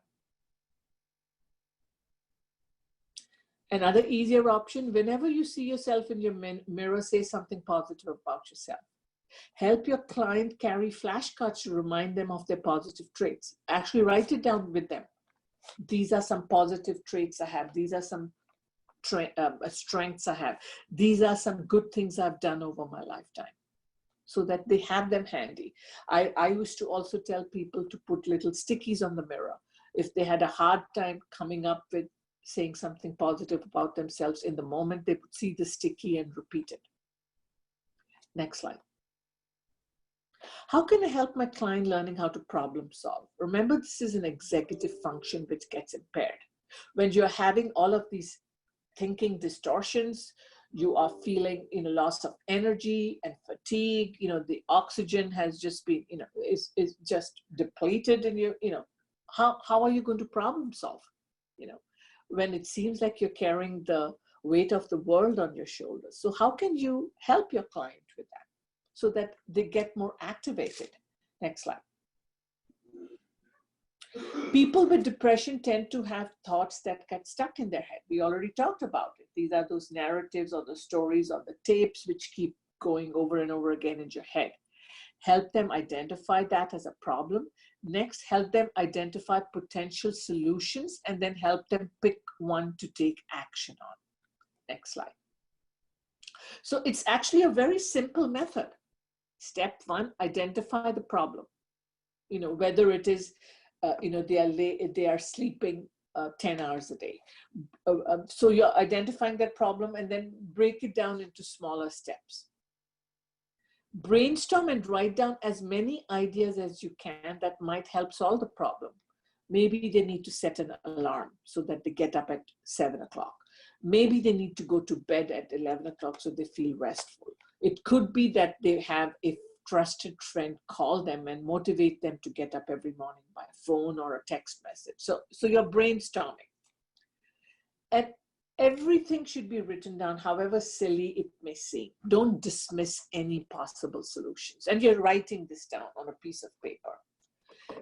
Another easier option, whenever you see yourself in your mirror, say something positive about yourself. Help your client carry flashcards to remind them of their positive traits. Actually write it down with them. These are some positive traits I have. These are some strengths I have. These are some good things I've done over my lifetime, so that they have them handy. I used to also tell people to put little stickies on the mirror. If they had a hard time coming up with saying something positive about themselves in the moment, they would see the sticky and repeat it. Next slide. How can I help my client learning how to problem solve? Remember, this is an executive function which gets impaired. When you're having all of these thinking distortions, You are feeling, loss of energy and fatigue. The oxygen has just been, is just depleted, and how are you going to problem solve? When it seems like you're carrying the weight of the world on your shoulders. So how can you help your client with that so that they get more activated? Next slide. People with depression tend to have thoughts that get stuck in their head. We already talked about it. These are those narratives or the stories or the tapes which keep going over and over again in your head. Help them identify that as a problem. Next, help them identify potential solutions, and then help them pick one to take action on. Next slide. So it's actually a very simple method. Step one, identify the problem. Whether it is they are sleeping 10 hours a day. So you're identifying that problem and then break it down into smaller steps. Brainstorm and write down as many ideas as you can that might help solve the problem. Maybe they need to set an alarm so that they get up at 7 o'clock. Maybe they need to go to bed at 11 o'clock so they feel restful. It could be that they have a trusted friend call them and motivate them to get up every morning by a phone or a text message. So you're brainstorming. And everything should be written down, however silly it may seem. Don't dismiss any possible solutions. And you're writing this down on a piece of paper.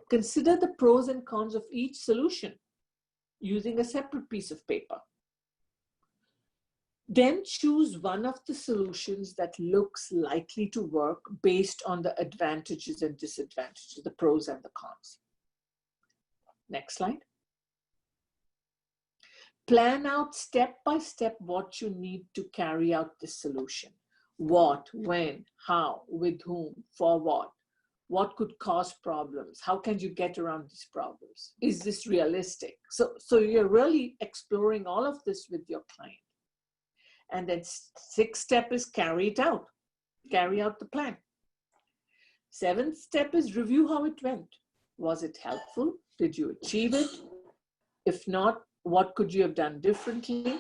Consider the pros and cons of each solution using a separate piece of paper. Then choose one of the solutions that looks likely to work based on the advantages and disadvantages, the pros and the cons. Next slide. Plan out step by step what you need to carry out this solution. What, when, how, with whom, for what could cause problems? How can you get around these problems? Is this realistic? So you're really exploring all of this with your client. And then sixth step is carry it out. Carry out the plan. Seventh step is review how it went. Was it helpful? Did you achieve it? If not, what could you have done differently?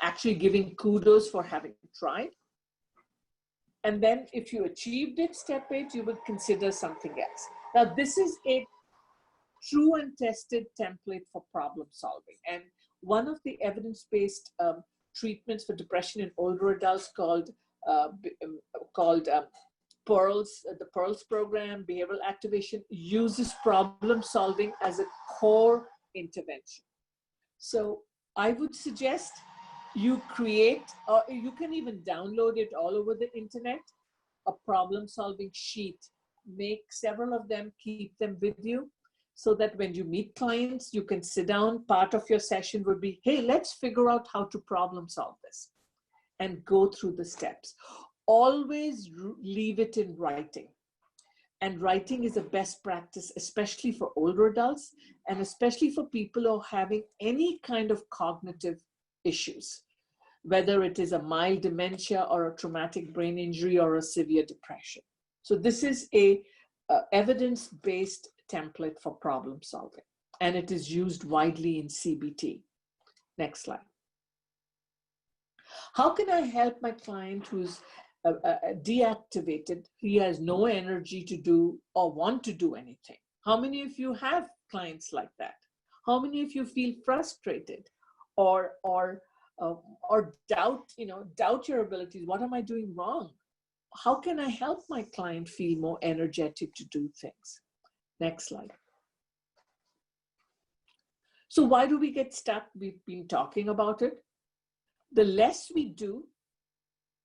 Actually giving kudos for having tried. And then if you achieved it, step 8, you would consider something else. Now, this is a true and tested template for problem solving. And one of the evidence-based treatments for depression in older adults called PEARLS, the PEARLS program, behavioral activation, uses problem solving as a core intervention. So I would suggest you create, or you can even download it all over the internet, a problem solving sheet. Make several of them, keep them with you, so that when you meet clients, you can sit down. Part of your session would be, hey, let's figure out how to problem solve this, and go through the steps. Always leave it in writing. And writing is a best practice, especially for older adults, and especially for people who are having any kind of cognitive issues, whether it is a mild dementia or a traumatic brain injury or a severe depression. So this is a evidence-based template for problem solving, and it is used widely in CBT. Next slide. How can I help my client who's deactivated? He has no energy to do or want to do anything. How many of you have clients like that? How many of you feel frustrated or doubt your abilities? What am I doing wrong? How can I help my client feel more energetic to do things? Next slide. So why do we get stuck? We've been talking about it. The less we do,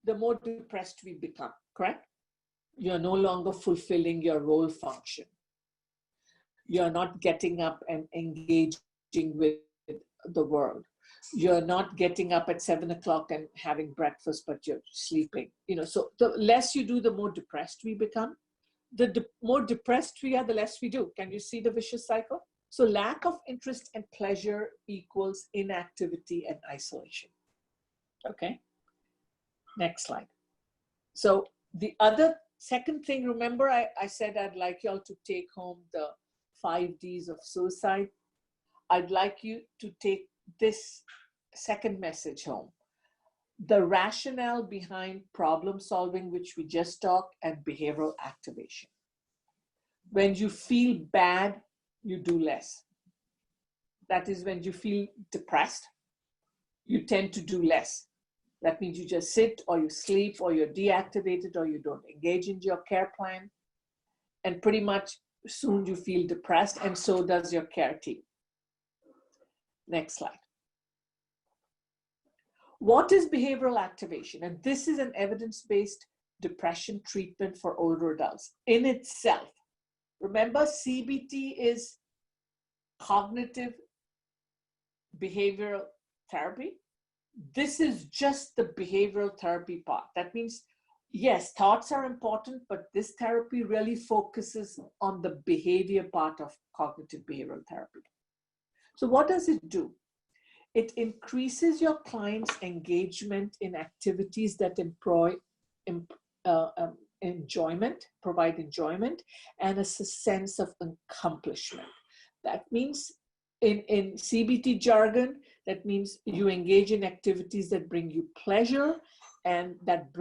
the more depressed we become, correct? You're no longer fulfilling your role function. You're not getting up and engaging with the world. You're not getting up at 7 o'clock and having breakfast, but you're sleeping. So the less you do, the more depressed we become. The more depressed we are, the less we do. Can you see the vicious cycle? So lack of interest and pleasure equals inactivity and isolation. Okay. Next slide. So the other second thing, remember I said I'd like y'all to take home the 5 Ds of suicide. I'd like you to take this second message home. the rationale behind problem solving, which we just talked, and behavioral activation. When you feel bad, you do less. That is, when you feel depressed, you tend to do less. That means you just sit, or you sleep, or you're deactivated, or you don't engage in your care plan. And pretty much soon you feel depressed, and so does your care team. Next slide. What is behavioral activation? And this is an evidence-based depression treatment for older adults in itself. Remember, CBT is cognitive behavioral therapy. This is just the behavioral therapy part. That means, yes, thoughts are important, but this therapy really focuses on the behavior part of cognitive behavioral therapy. So what does it do? It increases your client's engagement in activities that provide enjoyment, and a sense of accomplishment. That means, in CBT jargon, that means you engage in activities that bring you pleasure and that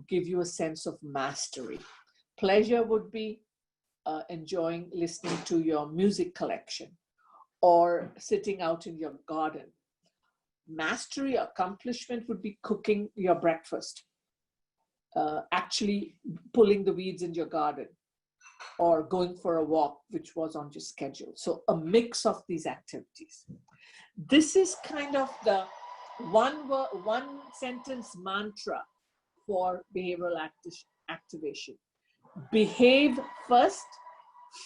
give you a sense of mastery. Pleasure would be enjoying listening to your music collection or sitting out in your garden. Mastery, accomplishment would be cooking your breakfast, actually pulling the weeds in your garden, or going for a walk, which was on your schedule. So a mix of these activities. This is kind of the one sentence mantra for behavioral activation. Behave first,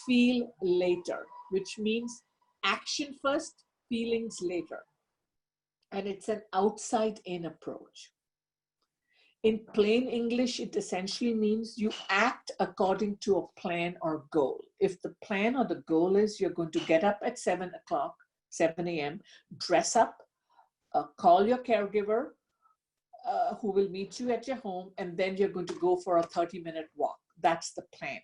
feel later, which means action first, feelings later. And it's an outside-in approach. In plain English, it essentially means you act according to a plan or goal. If the plan or the goal is you're going to get up at 7 a.m., dress up, call your caregiver who will meet you at your home, and then you're going to go for a 30-minute walk. That's the plan.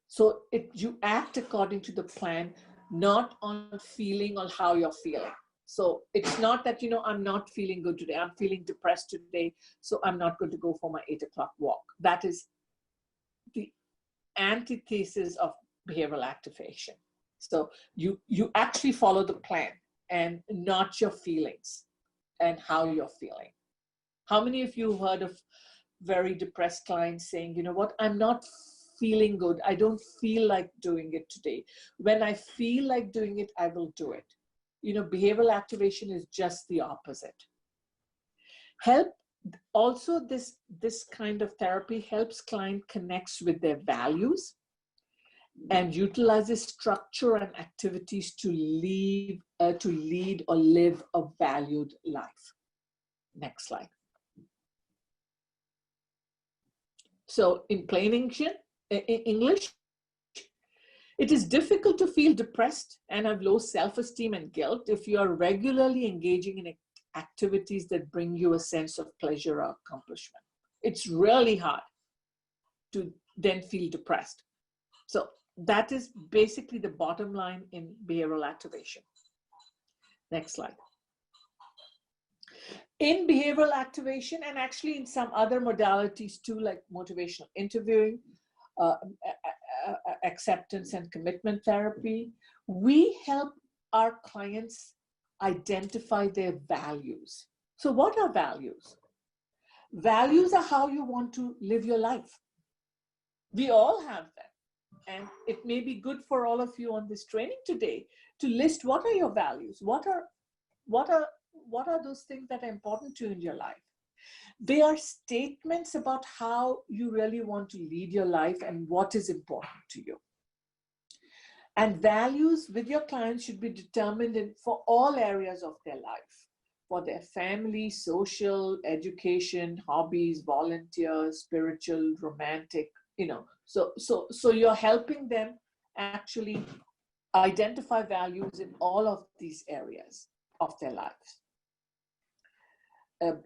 So you act according to the plan, not on feeling or how you're feeling. So it's not that, I'm not feeling good today. I'm feeling depressed today, so I'm not going to go for my 8 o'clock walk. That is the antithesis of behavioral activation. So you actually follow the plan and not your feelings and how you're feeling. How many of you heard of very depressed clients saying, you know what, I'm not feeling good. I don't feel like doing it today. When I feel like doing it, I will do it. Behavioral activation is just the opposite. Also, this kind of therapy helps client connects with their values and utilizes structure and activities to lead or live a valued life. Next slide. So in plain English, it is difficult to feel depressed and have low self-esteem and guilt if you are regularly engaging in activities that bring you a sense of pleasure or accomplishment. It's really hard to then feel depressed. So that is basically the bottom line in behavioral activation. Next slide. In behavioral activation, and actually in some other modalities too, like motivational interviewing, acceptance and commitment therapy, we help our clients identify their values. So what are values? Values are how you want to live your life. We all have them. And it may be good for all of you on this training today to list what are your values? What are those things that are important to you in your life? They are statements about how you really want to lead your life and what is important to you. And values with your clients should be determined for all areas of their life, for their family, social, education, hobbies, volunteers, spiritual, romantic, So you're helping them actually identify values in all of these areas of their lives.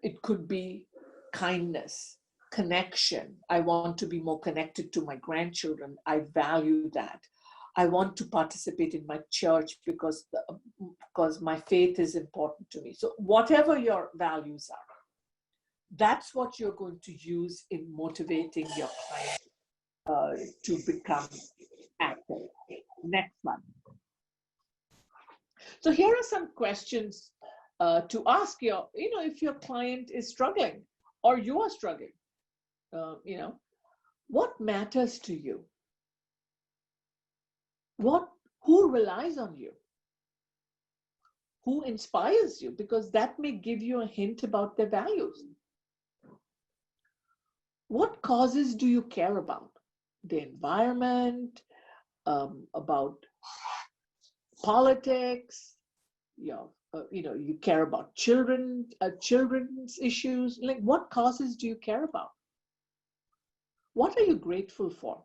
It could be kindness, connection. I want to be more connected to my grandchildren. I value that. I want to participate in my church because my faith is important to me. So whatever your values are, that's what you're going to use in motivating your client to become active. Next one. So here are some questions to ask if your client is struggling or you are struggling. What matters to you? Who relies on you? Who inspires you? Because that may give you a hint about their values. What causes do you care about? The environment, about politics, you care about children's issues. Like, what causes do you care about? What are you grateful for?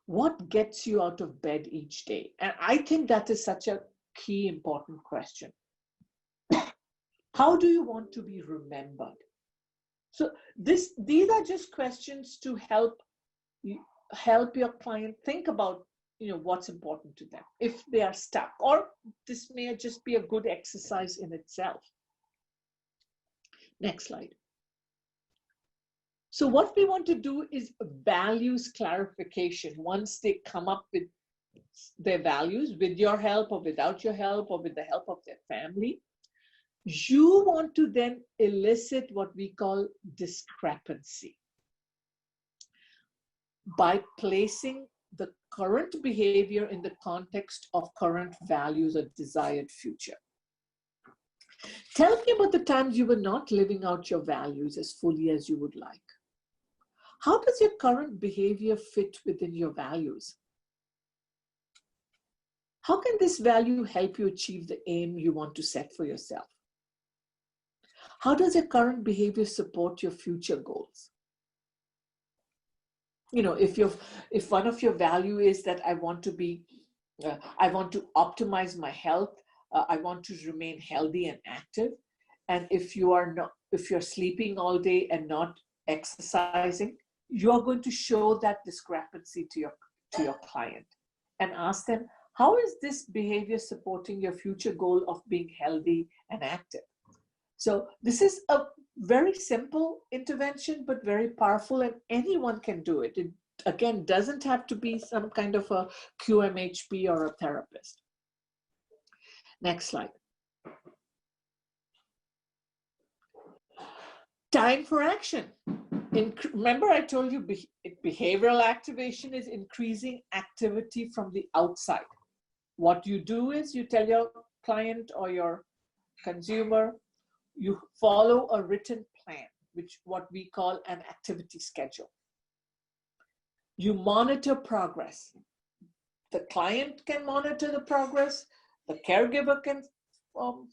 What gets you out of bed each day? And I think that is such a key, important question. How do you want to be remembered? So these are just questions to help your client think about what's important to them if they are stuck, or this may just be a good exercise in itself. Next slide. So what we want to do is values clarification. Once they come up with their values, with your help or without your help or with the help of their family, you want to then elicit what we call discrepancy by placing the current behavior in the context of current values or desired future. Tell me about the times you were not living out your values as fully as you would like. How does your current behavior fit within your values? How can this value help you achieve the aim you want to set for yourself? How does your current behavior support your future goals? If one of your value is that I want to optimize my health, I want to remain healthy and active, and if you're sleeping all day and not exercising, you are going to show that discrepancy to your client and ask them, how is this behavior supporting your future goal of being healthy and active? So this is a very simple intervention, but very powerful, and anyone can do it. It, again, doesn't have to be some kind of a QMHP or a therapist. Next slide. Time for action. Remember I told you behavioral activation is increasing activity from the outside. What you do is you tell your client or your consumer, you follow a written plan, which what we call an activity schedule. You monitor progress. The client can monitor the progress, the caregiver can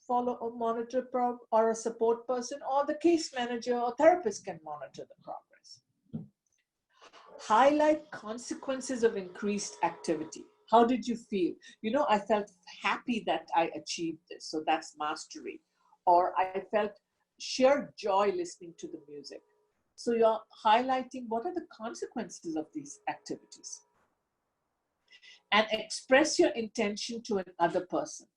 follow or monitor or a support person, or the case manager or therapist can monitor the progress. Highlight consequences of increased activity. How did you feel? I felt happy that I achieved this, so that's mastery. Or I felt sheer joy listening to the music. So you're highlighting what are the consequences of these activities. And express your intention to another person.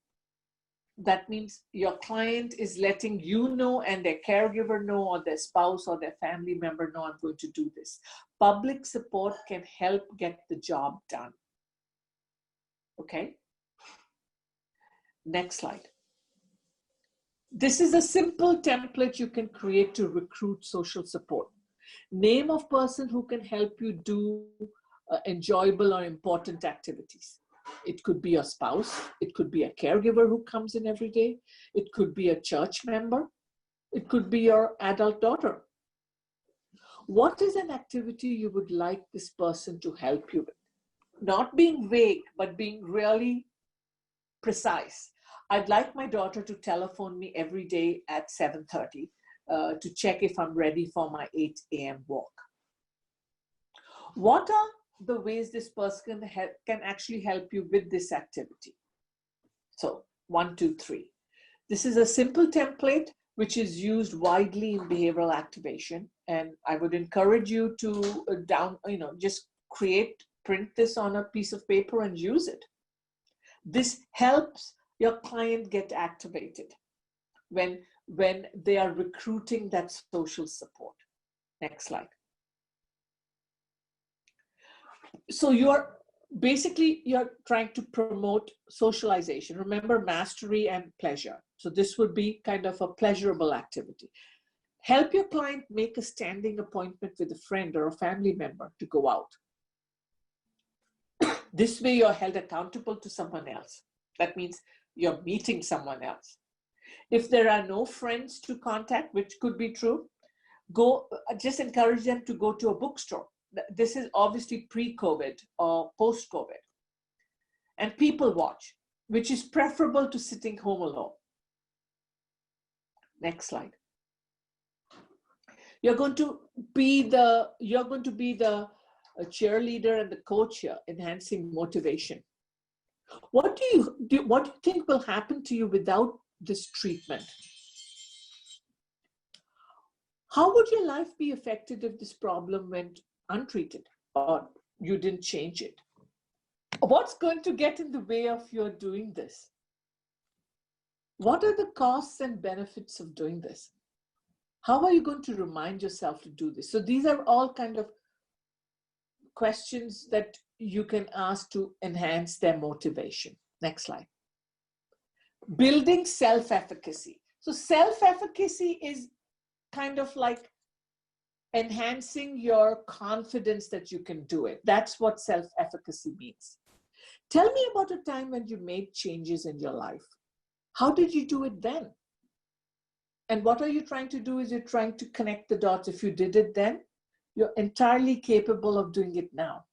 That means your client is letting you know and their caregiver know, or their spouse or their family member know, I'm going to do this. Public support can help get the job done. Okay? Next slide. This is a simple template you can create to recruit social support. Name of person who can help you do enjoyable or important activities. It could be your spouse. It could be a caregiver who comes in every day. It could be a church member. It could be your adult daughter. What is an activity you would like this person to help you with? Not being vague, but being really precise. I'd like my daughter to telephone me every day at 7:30 to check if I'm ready for my 8 a.m. walk. What are the ways this person can actually help you with this activity? So 1, 2, 3. This is a simple template which is used widely in behavioral activation, and I would encourage you to just create print this on a piece of paper and use it. This helps your client get activated when they are recruiting that social support. Next slide. So you're trying to promote socialization. Remember, mastery and pleasure. So this would be kind of a pleasurable activity. Help your client make a standing appointment with a friend or a family member to go out. This way you're held accountable to someone else. That means you're meeting someone else. If there are no friends to contact, which could be true, just encourage them to go to a bookstore. This is obviously pre-COVID or post-COVID. And people watch, which is preferable to sitting home alone. Next slide. You're going to be the cheerleader and the coach here, enhancing motivation. What do you think will happen to you without this treatment? How would your life be affected if this problem went untreated or you didn't change it? What's going to get in the way of your doing this? What are the costs and benefits of doing this? How are you going to remind yourself to do this? So these are all kind of questions that you can ask to enhance their motivation. Next slide. Building self-efficacy. So self-efficacy is kind of like enhancing your confidence that you can do it. That's what self-efficacy means. Tell me about a time when you made changes in your life. How did you do it then? And what are you trying to do is you're trying to connect the dots. If you did it then, you're entirely capable of doing it now.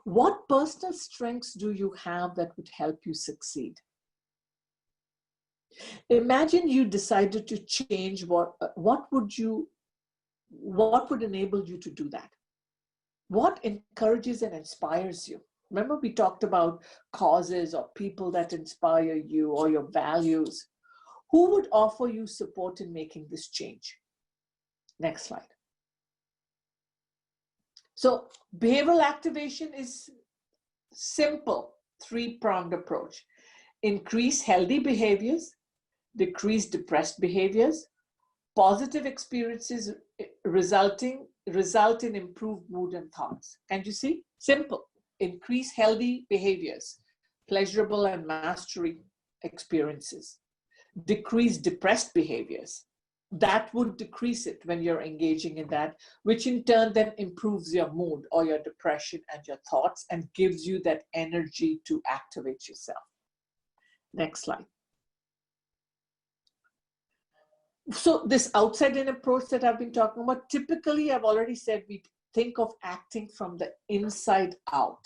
What personal strengths do you have that would help you succeed? Imagine you decided to change what would enable you to do that? What encourages and inspires you? Remember, we talked about causes or people that inspire you or your values. Who would offer you support in making this change? Next slide. So behavioral activation is simple, three-pronged approach. Increase healthy behaviors, decrease depressed behaviors, positive experiences result in improved mood and thoughts. Can you see? Simple. Increase healthy behaviors, pleasurable and mastery experiences. Decrease depressed behaviors. That would decrease it when you're engaging in that, which in turn then improves your mood or your depression and your thoughts and gives you that energy to activate yourself. Next slide. So this outside-in approach that I've been talking about, typically I've already said we think of acting from the inside out.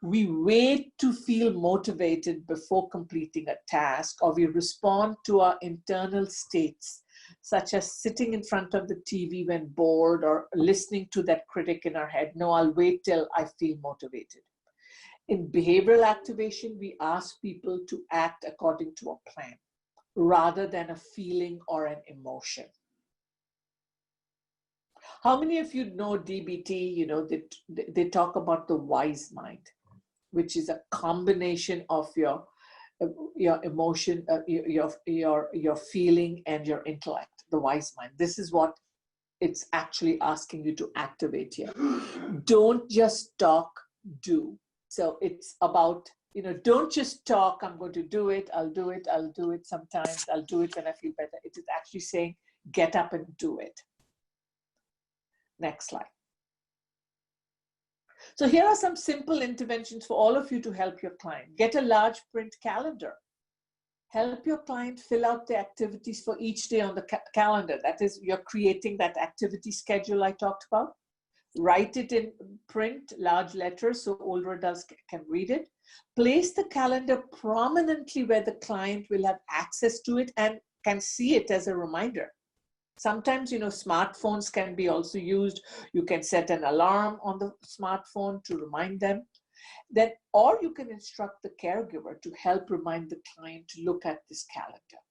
We wait to feel motivated before completing a task, or we respond to our internal states, such as sitting in front of the TV when bored or listening to that critic in our head. No, I'll wait till I feel motivated. In behavioral activation, we ask people to act according to a plan rather than a feeling or an emotion. How many of you know DBT? You know, they talk about the wise mind, which is a combination of your emotion, your feeling and your intellect, the wise mind. This is what it's actually asking you to activate here. Don't just talk, do. So it's about, don't just talk, I'm going to do it, I'll do it sometimes, I'll do it when I feel better. It is actually saying, get up and do it. Next slide. So here are some simple interventions for all of you to help your client. Get a large print calendar. Help your client fill out the activities for each day on the calendar. That is, you're creating that activity schedule I talked about. Write it in print, large letters, so older adults can read it. Place the calendar prominently where the client will have access to it and can see it as a reminder. Sometimes, smartphones can be also used. You can set an alarm on the smartphone to remind them. Then, or you can instruct the caregiver to help remind the client to look at this calendar.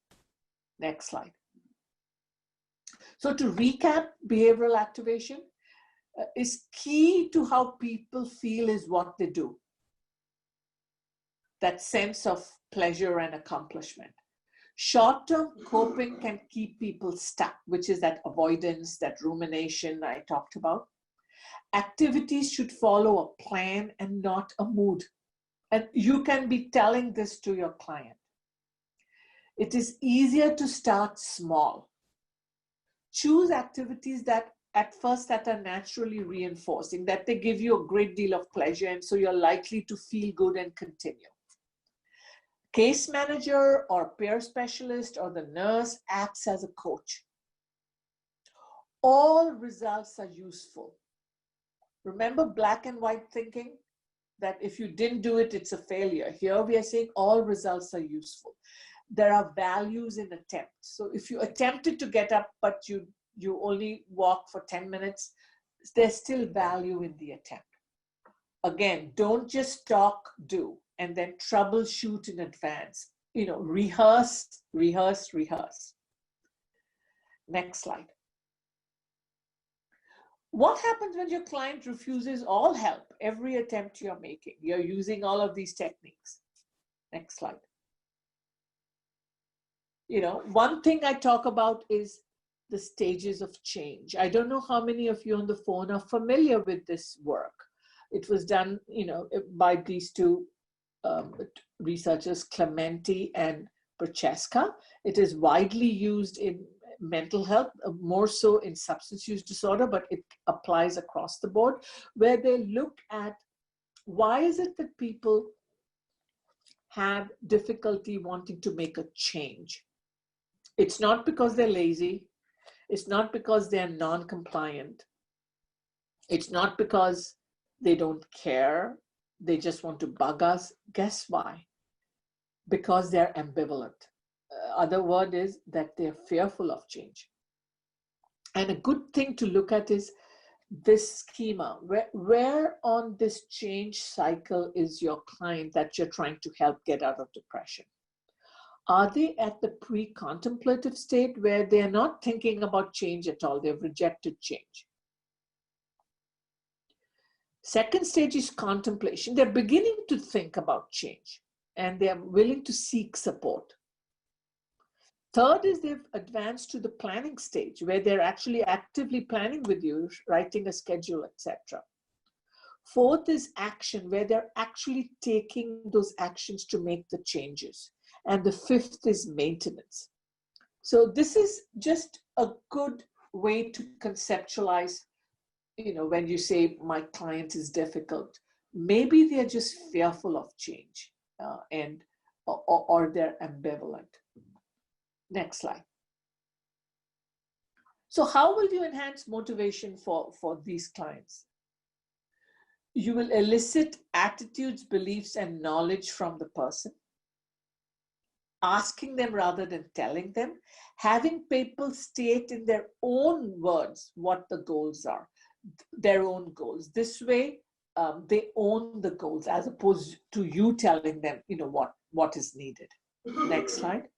Next slide. So to recap behavioral activation, is key to how people feel is what they do. That sense of pleasure and accomplishment. Short-term coping can keep people stuck, which is that avoidance, that rumination I talked about. Activities should follow a plan and not a mood. And you can be telling this to your client. It is easier to start small. Choose activities that at first that are naturally reinforcing, that they give you a great deal of pleasure, and so you're likely to feel good and continue. Case manager or peer specialist or the nurse acts as a coach. All results are useful. Remember black and white thinking? That if you didn't do it, it's a failure. Here we are saying all results are useful. There are values in attempt. So if you attempted to get up, but you only walk for 10 minutes, there's still value in the attempt. Again, don't just talk, do, and then troubleshoot in advance. Rehearse, rehearse, rehearse. Next slide. What happens when your client refuses all help, every attempt you're making? You're using all of these techniques. Next slide. One thing I talk about is the stages of change. I don't know how many of you on the phone are familiar with this work. It was done, by these two researchers, Clementi and Prochaska. It is widely used in mental health, more so in substance use disorder, but it applies across the board, where they look at why is it that people have difficulty wanting to make a change. It's not because they're lazy. It's not because they're non-compliant. It's not because they don't care. They just want to bug us. Guess why? Because they're ambivalent. Other word is that they're fearful of change. And a good thing to look at is this schema. Where on this change cycle is your client that you're trying to help get out of depression? Are they at the pre-contemplative state where they're not thinking about change at all? They've rejected change. Second stage is contemplation. They're beginning to think about change and they're willing to seek support. Third is they've advanced to the planning stage where they're actually actively planning with you, writing a schedule, etc. Fourth is action, where they're actually taking those actions to make the changes. And the fifth is maintenance. So this is just a good way to conceptualize, when you say my client is difficult, maybe they're just fearful of change or they're ambivalent. Next slide. So how will you enhance motivation for these clients? You will elicit attitudes, beliefs, and knowledge from the person, asking them rather than telling them, having people state in their own words what the goals are, their own goals. This way, they own the goals as opposed to you telling them, what is needed. Next slide.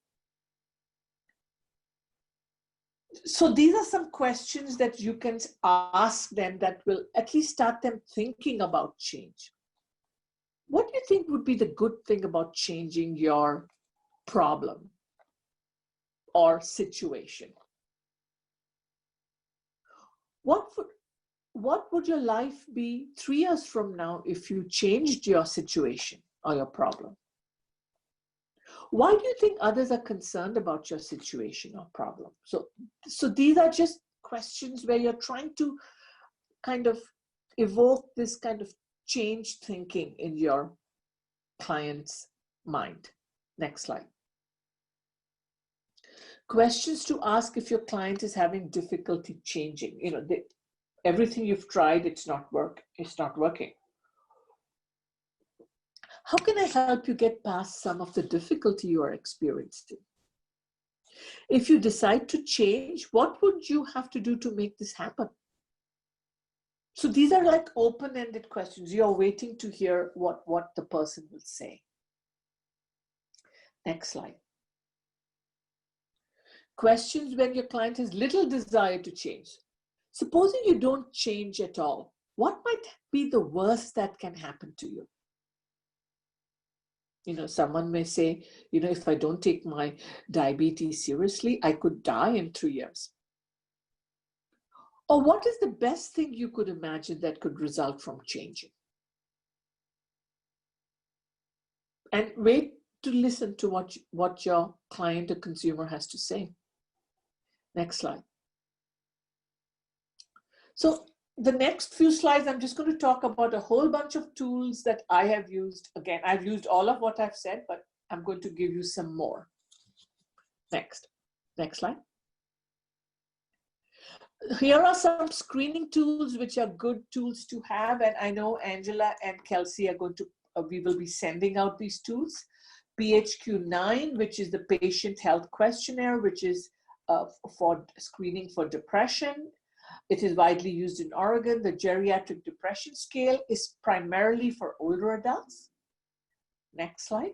So these are some questions that you can ask them that will at least start them thinking about change. What do you think would be the good thing about changing your problem or situation? What would your life be 3 years from now if you changed your situation or your problem? Why do you think others are concerned about your situation or problem? So these are just questions where you're trying to kind of evoke this kind of change thinking in your client's mind. Next slide. Questions to ask if your client is having difficulty changing. Everything you've tried, it's not working. How can I help you get past some of the difficulty you are experiencing? If you decide to change, what would you have to do to make this happen? So these are like open-ended questions. You're waiting to hear what the person will say. Next slide. Questions when your client has little desire to change. Supposing you don't change at all, what might be the worst that can happen to you? Someone may say, if I don't take my diabetes seriously, I could die in 2 years. Or what is the best thing you could imagine that could result from changing? And wait to listen to what your client or consumer has to say. Next slide. So the next few slides, I'm just going to talk about a whole bunch of tools that I have used. Again, I've used all of what I've said, but I'm going to give you some more. Next slide. Here are some screening tools which are good tools to have, and I know Angela and Kelsey are going to, we will be sending out these tools. PHQ-9, which is the Patient Health Questionnaire, which is for screening for depression. It is widely used in Oregon. The Geriatric Depression Scale is primarily for older adults. Next slide.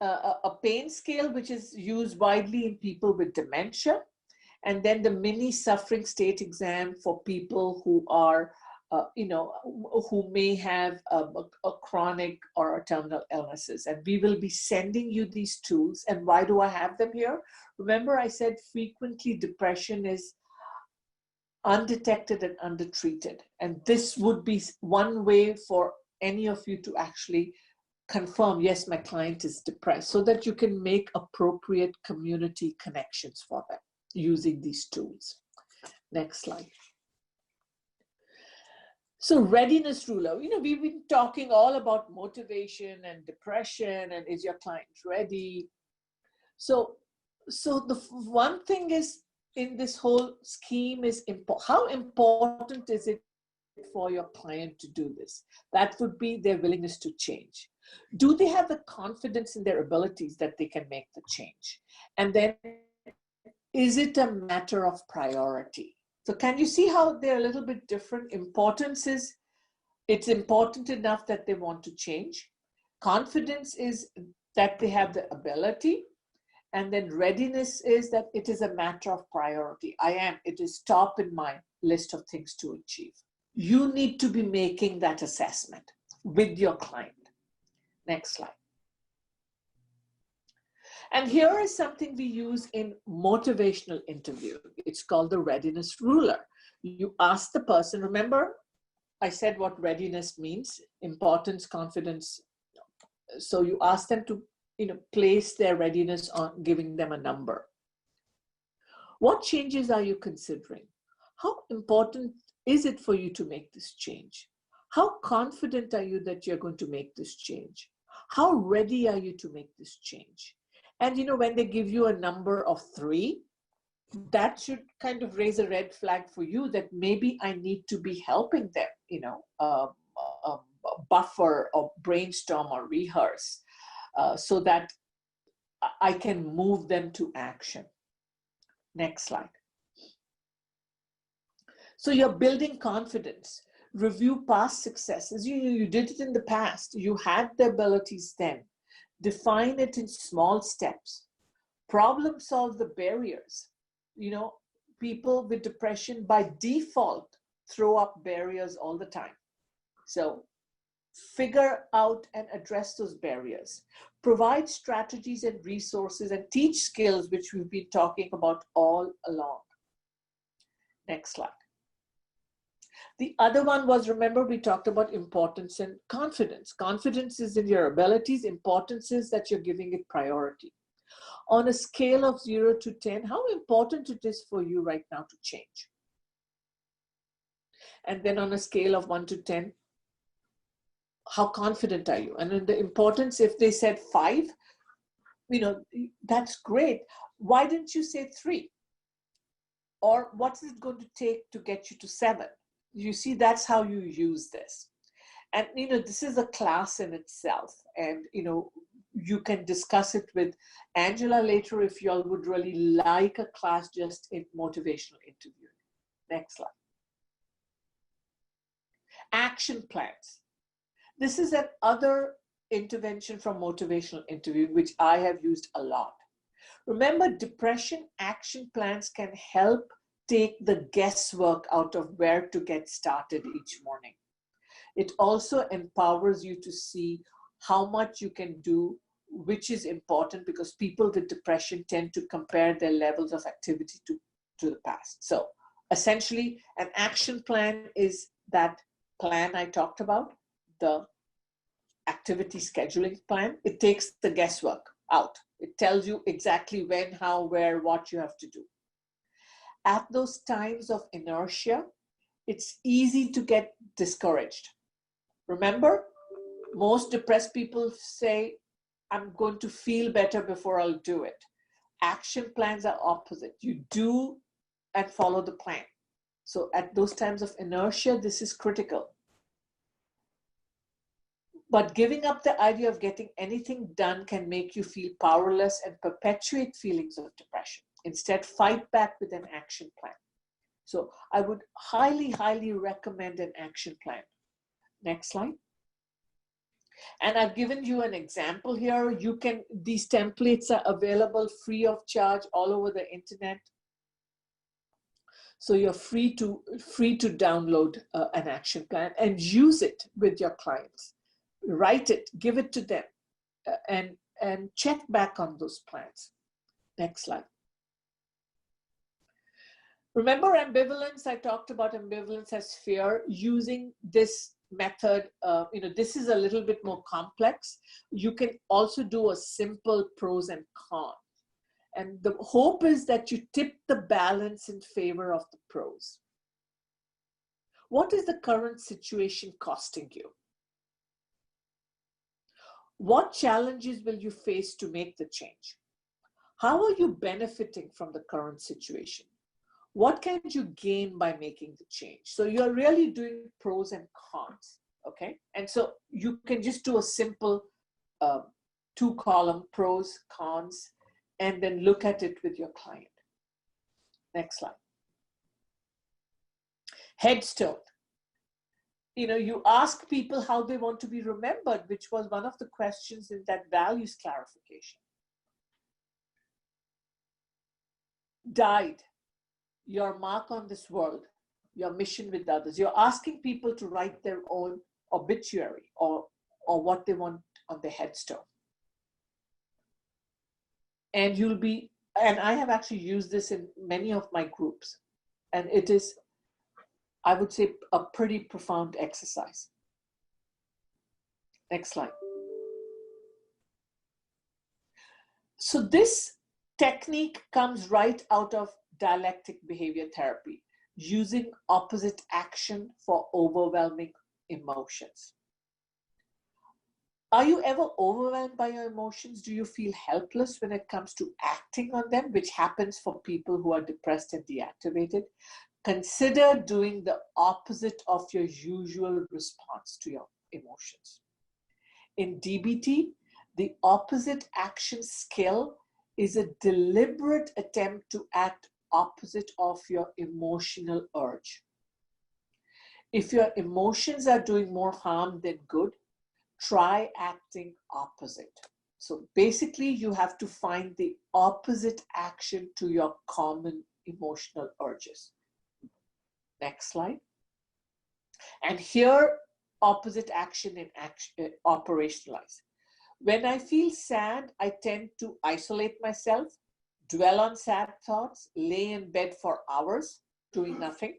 A pain scale, which is used widely in people with dementia. And then the mini suffering state exam for people who are, who may have a chronic or a terminal illnesses. And we will be sending you these tools. And why do I have them here? Remember, I said frequently depression is undetected and undertreated. And this would be one way for any of you to actually confirm, yes, my client is depressed, so that you can make appropriate community connections for them using these tools. Next slide. So readiness ruler, we've been talking all about motivation and depression and is your client ready? So the one thing is in this whole scheme is how important is it for your client to do this? That would be their willingness to change. Do they have the confidence in their abilities that they can make the change? And then, is it a matter of priority? So can you see how they're a little bit different? Importance is, it's important enough that they want to change. Confidence is that they have the ability. And then readiness is that it is a matter of priority. It is top in my list of things to achieve. You need to be making that assessment with your client. Next slide. And here is something we use in motivational interview. It's called the readiness ruler. You ask the person, remember, I said what readiness means, importance, confidence. So you ask them to, place their readiness on giving them a number. What changes are you considering? How important is it for you to make this change? How confident are you that you're going to make this change? How ready are you to make this change? And when they give you a number of 3, that should kind of raise a red flag for you that maybe I need to be helping them, buffer or brainstorm or rehearse so that I can move them to action. Next slide. So you're building confidence. Review past successes. You did it in the past. You had the abilities then. Define it in small steps. Problem solve the barriers. People with depression by default throw up barriers all the time. So figure out and address those barriers. Provide strategies and resources and teach skills, which we've been talking about all along. Next slide. The other one was, remember, we talked about importance and confidence. Confidence is in your abilities. Importance is that you're giving it priority. On a scale of 0 to 10, how important it is for you right now to change? And then on a scale of 1 to 10, how confident are you? And in the importance, if they said 5, that's great. Why didn't you say 3? Or what's it going to take to get you to 7? You see, that's how you use this. And, this is a class in itself. And, you can discuss it with Angela later if y'all would really like a class just in motivational interviewing. Next slide. Action plans. This is another intervention from motivational interviewing, which I have used a lot. Remember, depression action plans can help take the guesswork out of where to get started each morning. It also empowers you to see how much you can do, which is important because people with depression tend to compare their levels of activity to the past. So essentially, an action plan is that plan I talked about, the activity scheduling plan. It takes the guesswork out. It tells you exactly when, how, where, what you have to do. At those times of inertia, it's easy to get discouraged. Remember, most depressed people say, I'm going to feel better before I'll do it. Action plans are opposite. You do and follow the plan. So at those times of inertia, this is critical. But giving up the idea of getting anything done can make you feel powerless and perpetuate feelings of depression. Instead, fight back with an action plan. So I would highly, highly recommend an action plan. Next slide. And I've given you an example here. These templates are available free of charge all over the internet. So you're free to download an action plan and use it with your clients. Write it, give it to them, and check back on those plans. Next slide. Remember ambivalence? I talked about ambivalence as fear. Using this method, this is a little bit more complex. You can also do a simple pros and cons. And the hope is that you tip the balance in favor of the pros. What is the current situation costing you? What challenges will you face to make the change? How are you benefiting from the current situation? What can you gain by making the change? So you're really doing pros and cons, okay? And so you can just do a simple 2-column pros, cons, and then look at it with your client. Next slide. Headstone. You ask people how they want to be remembered, which was one of the questions in that values clarification. Died. Your mark on this world, your mission with others. You're asking people to write their own obituary or what they want on their headstone. And I have actually used this in many of my groups. And it is, I would say, a pretty profound exercise. Next slide. So this technique comes right out of dialectic behavior therapy, using opposite action for overwhelming emotions. Are you ever overwhelmed by your emotions? Do you feel helpless when it comes to acting on them, which happens for people who are depressed and deactivated? Consider doing the opposite of your usual response to your emotions. In DBT, the opposite action skill is a deliberate attempt to act opposite of your emotional urge. If your emotions are doing more harm than good, try acting opposite. So basically, you have to find the opposite action to your common emotional urges. Next slide. And here, opposite action in action, operationalize. When I feel sad, I tend to isolate myself, dwell on sad thoughts, lay in bed for hours, doing nothing.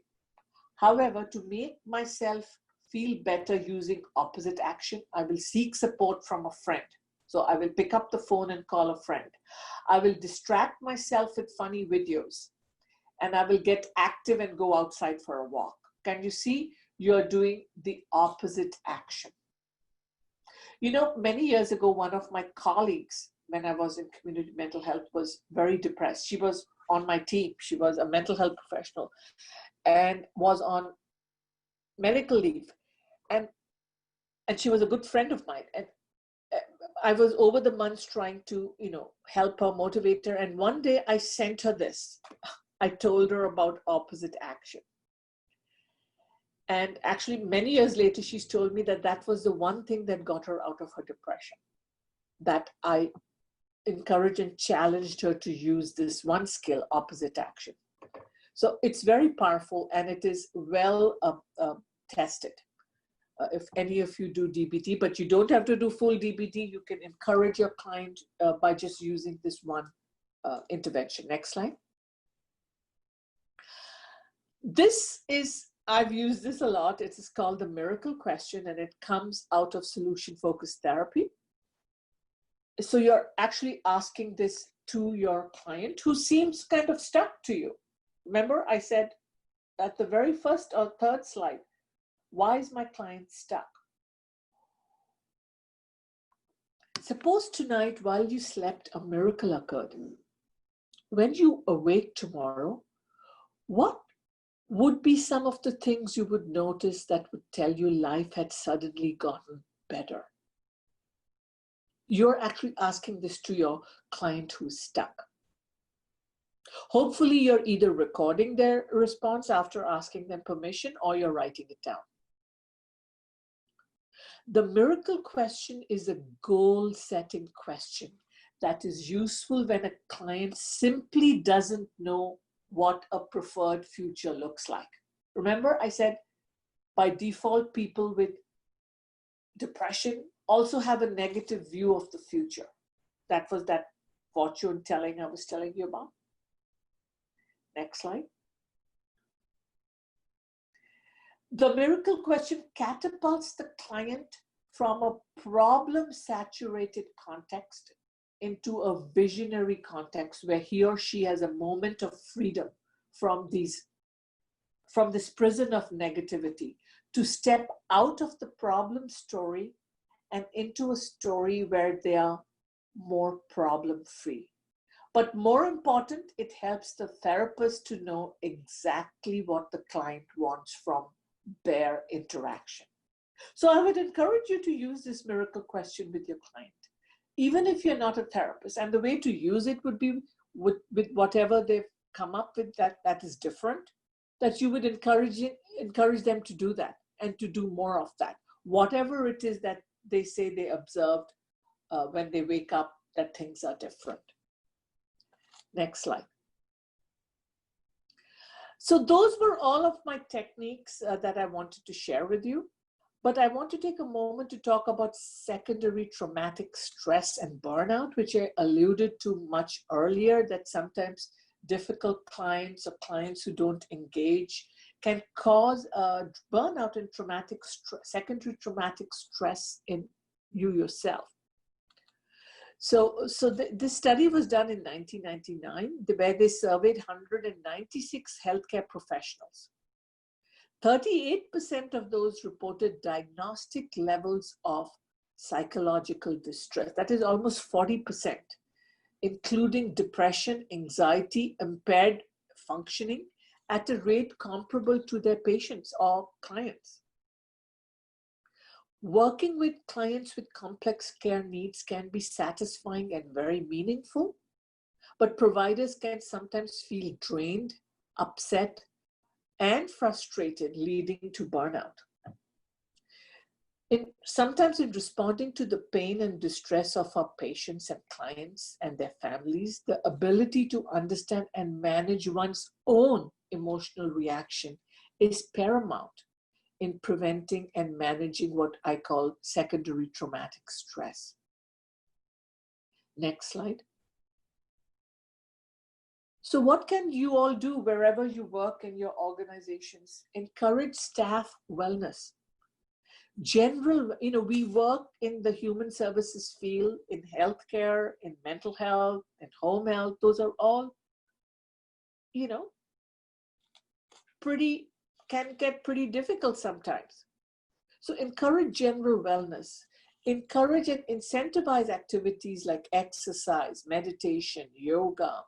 However, to make myself feel better using opposite action, I will seek support from a friend. So I will pick up the phone and call a friend. I will distract myself with funny videos, and I will get active and go outside for a walk. Can you see? You're doing the opposite action. Many years ago, one of my colleagues, when I was in community mental health, was very depressed. She was on my team. She was a mental health professional and was on medical leave. And she was a good friend of mine. And I was over the months trying to, help her, motivate her. And one day I sent her this. I told her about opposite action. And actually, many years later, she's told me that that was the one thing that got her out of her depression. That encouraged and challenged her to use this one skill, opposite action. So it's very powerful and it is well tested. If any of you do DBT, but you don't have to do full DBT, you can encourage your client by just using this one intervention. Next slide. This is, I've used this a lot. It is called the miracle question and it comes out of solution-focused therapy. So you're actually asking this to your client who seems kind of stuck to you. Remember I said at the very first or third slide, why is my client stuck? Suppose tonight while you slept, a miracle occurred. When you awake tomorrow, what would be some of the things you would notice that would tell you life had suddenly gotten better? You're actually asking this to your client who's stuck. Hopefully you're either recording their response after asking them permission or you're writing it down. The miracle question is a goal-setting question that is useful when a client simply doesn't know what a preferred future looks like. Remember, I said by default, people with depression also have a negative view of the future. That was that fortune telling I was telling you about. Next slide. The miracle question catapults the client from a problem-saturated context into a visionary context where he or she has a moment of freedom from this prison of negativity to step out of the problem story and into a story where they are more problem-free. But more important, it helps the therapist to know exactly what the client wants from their interaction. So I would encourage you to use this miracle question with your client, even if you're not a therapist. And the way to use it would be with whatever they've come up with that is different, that you would encourage them to do that and to do more of that. Whatever it is that they say they observed when they wake up, that things are different. Next slide. So those were all of my techniques that I wanted to share with you. But I want to take a moment to talk about secondary traumatic stress and burnout, which I alluded to much earlier, that sometimes difficult clients or clients who don't engage can cause burnout and secondary traumatic stress in you yourself. So this study was done in 1999, where they surveyed 196 healthcare professionals. 38% of those reported diagnostic levels of psychological distress. That is almost 40%, including depression, anxiety, impaired functioning at a rate comparable to their patients or clients. Working with clients with complex care needs can be satisfying and very meaningful, but providers can sometimes feel drained, upset, and frustrated, leading to burnout. Sometimes in responding to the pain and distress of our patients and clients and their families, the ability to understand and manage one's own emotional reaction is paramount in preventing and managing what I call secondary traumatic stress. Next slide. So what can you all do wherever you work in your organizations? Encourage staff wellness. We work in the human services field, in healthcare, in mental health, and home health. Those are all, can get pretty difficult sometimes. So encourage general wellness. Encourage and incentivize activities like exercise, meditation, yoga.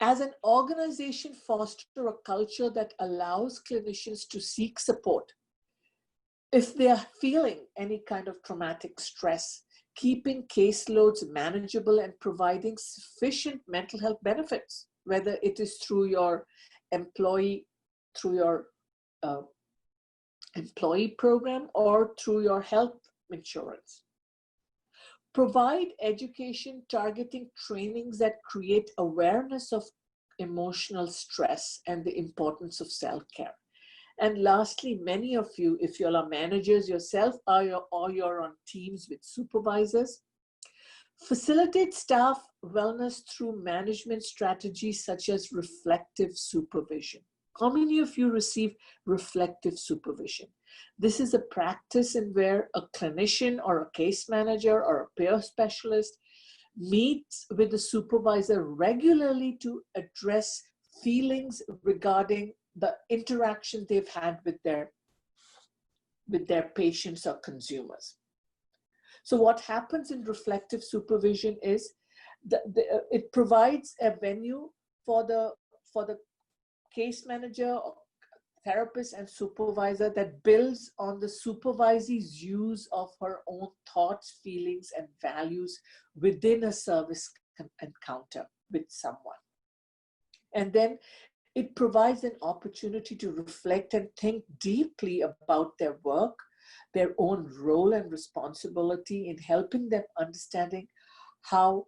As an organization, foster a culture that allows clinicians to seek support if they are feeling any kind of traumatic stress, keeping caseloads manageable and providing sufficient mental health benefits, whether it is through your employee program or through your health insurance. Provide education targeting trainings that create awareness of emotional stress and the importance of self-care. And lastly, many of you, if you're managers yourself or you're on teams with supervisors, facilitate staff wellness through management strategies such as reflective supervision. How many of you receive reflective supervision? This is a practice in where a clinician or a case manager or a peer specialist meets with the supervisor regularly to address feelings regarding the interaction they've had with their patients or consumers. So what happens in reflective supervision is that it provides a venue for the case manager or therapist and supervisor that builds on the supervisee's use of her own thoughts, feelings, and values within a service encounter with someone. And then it provides an opportunity to reflect and think deeply about their work, their own role and responsibility in helping them understanding how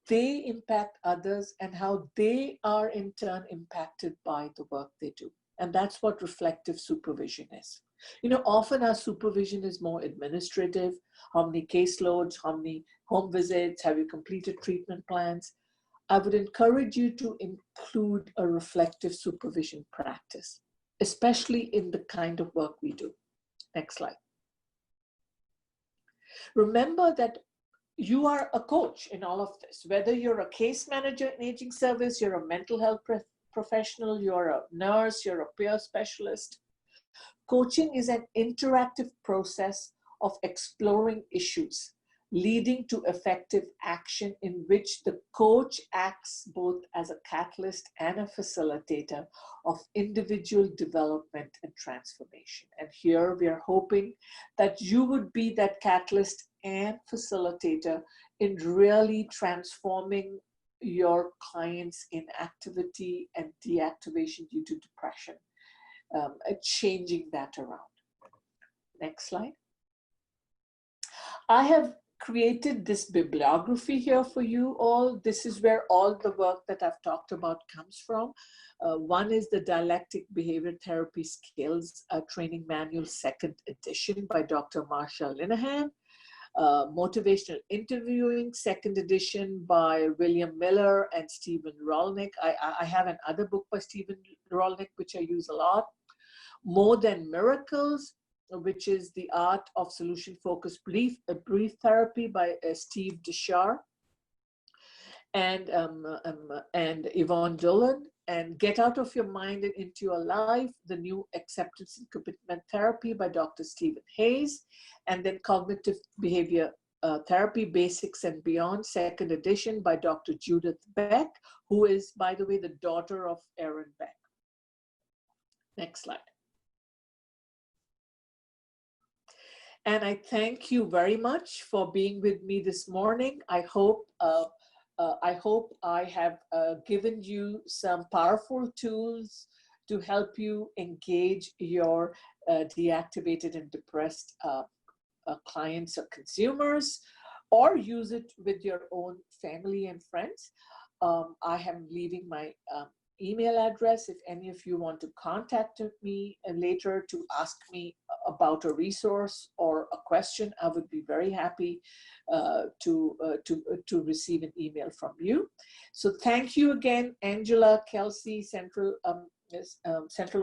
they impact others and how they are in turn impacted by the work they do. And that's what reflective supervision is. You know, often our supervision is more administrative. How many caseloads, how many home visits, have you completed treatment plans? I would encourage you to include a reflective supervision practice, especially in the kind of work we do. Next slide. Remember that you are a coach in all of this, whether you're a case manager in aging service, you're a mental health professional, you're a nurse, you're a peer specialist. Coaching is an interactive process of exploring issues, leading to effective action in which the coach acts both as a catalyst and a facilitator of individual development and transformation. And here we are hoping that you would be that catalyst and facilitator in really transforming your clients' inactivity and deactivation due to depression, changing that around. Next slide. I have created this bibliography here for you all. This is where all the work that I've talked about comes from. One is the Dialectic Behavior Therapy Skills Training Manual, 2nd edition by Dr. Marsha Linehan. Motivational Interviewing, 2nd edition by William Miller and Stephen Rolnick. I have another book by Stephen Rolnick, which I use a lot. More Than Miracles, which is The Art of Solution-Focused Brief Therapy by Steve Deshar and Yvonne Dolan, and Get Out of Your Mind and Into Your Life, The New Acceptance and Commitment Therapy by Dr. Stephen Hayes, and then Cognitive Behavior Therapy, Basics and Beyond, 2nd edition by Dr. Judith Beck, who is, by the way, the daughter of Aaron Beck. Next slide. And I thank you very much for being with me this morning. I hope I have given you some powerful tools to help you engage your deactivated and depressed clients or consumers, or use it with your own family and friends. I am leaving my email address if any of you want to contact me later to ask me about a resource or a question. I would be very happy to receive an email from you. So thank you again, Angela, Kelsey, Central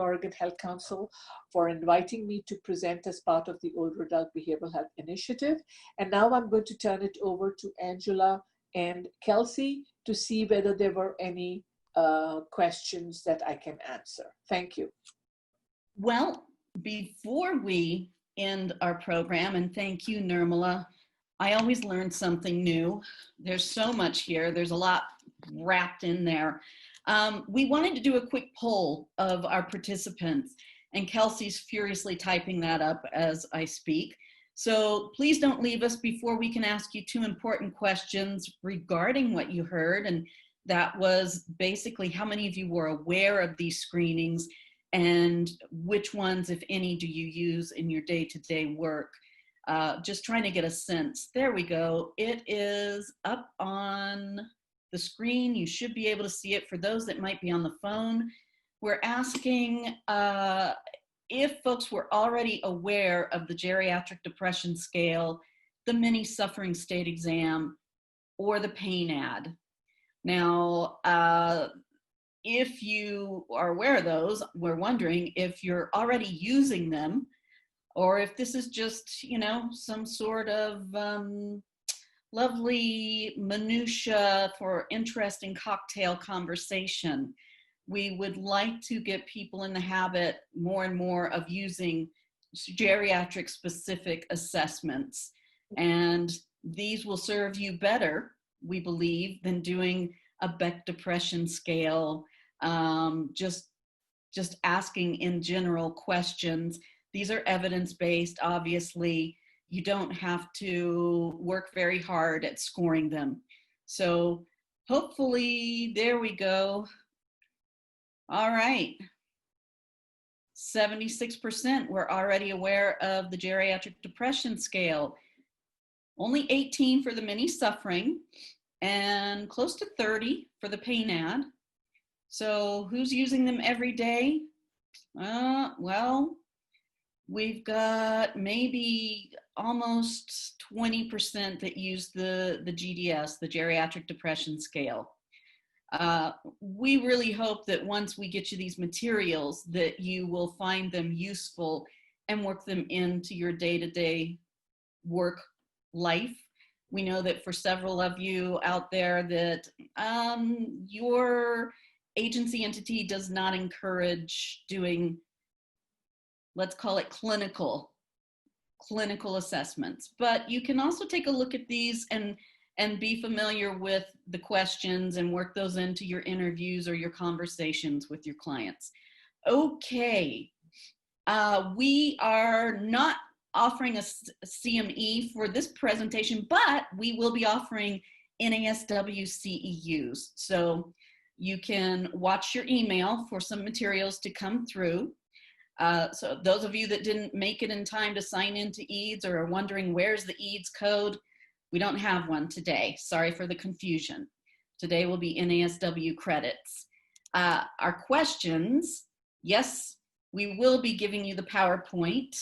Oregon Health Council, for inviting me to present as part of the Older Adult Behavioral Health Initiative. And now I'm going to turn it over to Angela and Kelsey to see whether there were any questions that I can answer. Thank you. Well, before we end our program, and thank you, Nirmala, I always learn something new. There's so much here. There's a lot wrapped in there. We wanted to do a quick poll of our participants, and Kelsey's furiously typing that up as I speak. So please don't leave us before we can ask you 2 important questions regarding what you heard. And that was basically how many of you were aware of these screenings and which ones, if any, do you use in your day-to-day work. just trying to get a sense. There we go. It is up on the screen. You should be able to see it. For those that might be on the phone, we're asking if folks were already aware of the geriatric depression scale, the mini suffering state exam, or the pain ad. Now, if you are aware of those, we're wondering if you're already using them, or if this is just, you know, some sort of lovely minutia for interesting cocktail conversation. We would like to get people in the habit more and more of using geriatric specific assessments. And these will serve you better, we believe, than doing a Beck depression scale, just asking in general questions. These are evidence-based, obviously. You don't have to work very hard at scoring them. So hopefully, there we go. All right. 76% were already aware of the geriatric depression scale. Only 18 for the mini suffering, and close to 30 for the pain ad. So who's using them every day? Well, we've got maybe almost 20% that use the GDS, the geriatric depression scale. We really hope that once we get you these materials that you will find them useful and work them into your day-to-day work life. We know that for several of you out there that your agency entity does not encourage doing, let's call it clinical assessments. But you can also take a look at these and be familiar with the questions and work those into your interviews or your conversations with your clients. Okay, we are not offering a CME for this presentation, but we will be offering NASW CEUs. So you can watch your email for some materials to come through. So those of you that didn't make it in time to sign into EADS or are wondering where's the EADS code, we don't have one today. Sorry for the confusion. Today will be NASW credits. Our questions, yes, we will be giving you the PowerPoint.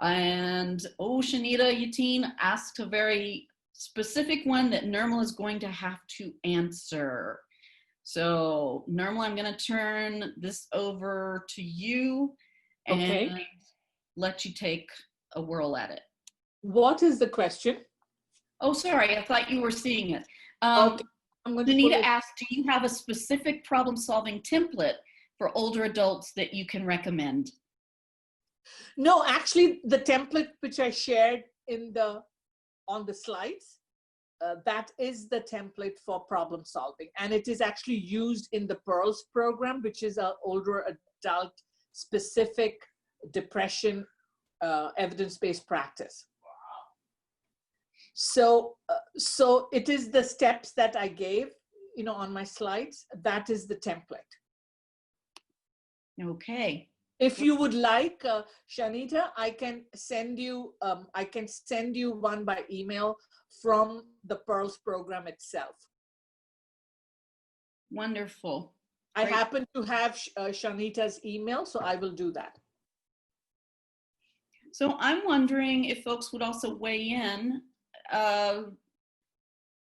And Shanita Yateen asked a very specific one that Nirmala is going to have to answer. So Nirmala, I'm going to turn this over to you and let you take a whirl at it. What is the question? Oh, sorry, I thought you were seeing it. Okay. Shanita asked, do you have a specific problem-solving template for older adults that you can recommend? No, actually, the template which I shared on the slides, that is the template for problem solving. And it is actually used in the PEARLS program, which is an older adult specific depression evidence-based practice. So it is the steps that I gave, you know, on my slides. That is the template. Okay. If you would like, Shanita, I can send you one by email from the PEARLS program itself. Wonderful. I happen to have Shanita's email, so I will do that. So I'm wondering if folks would also weigh in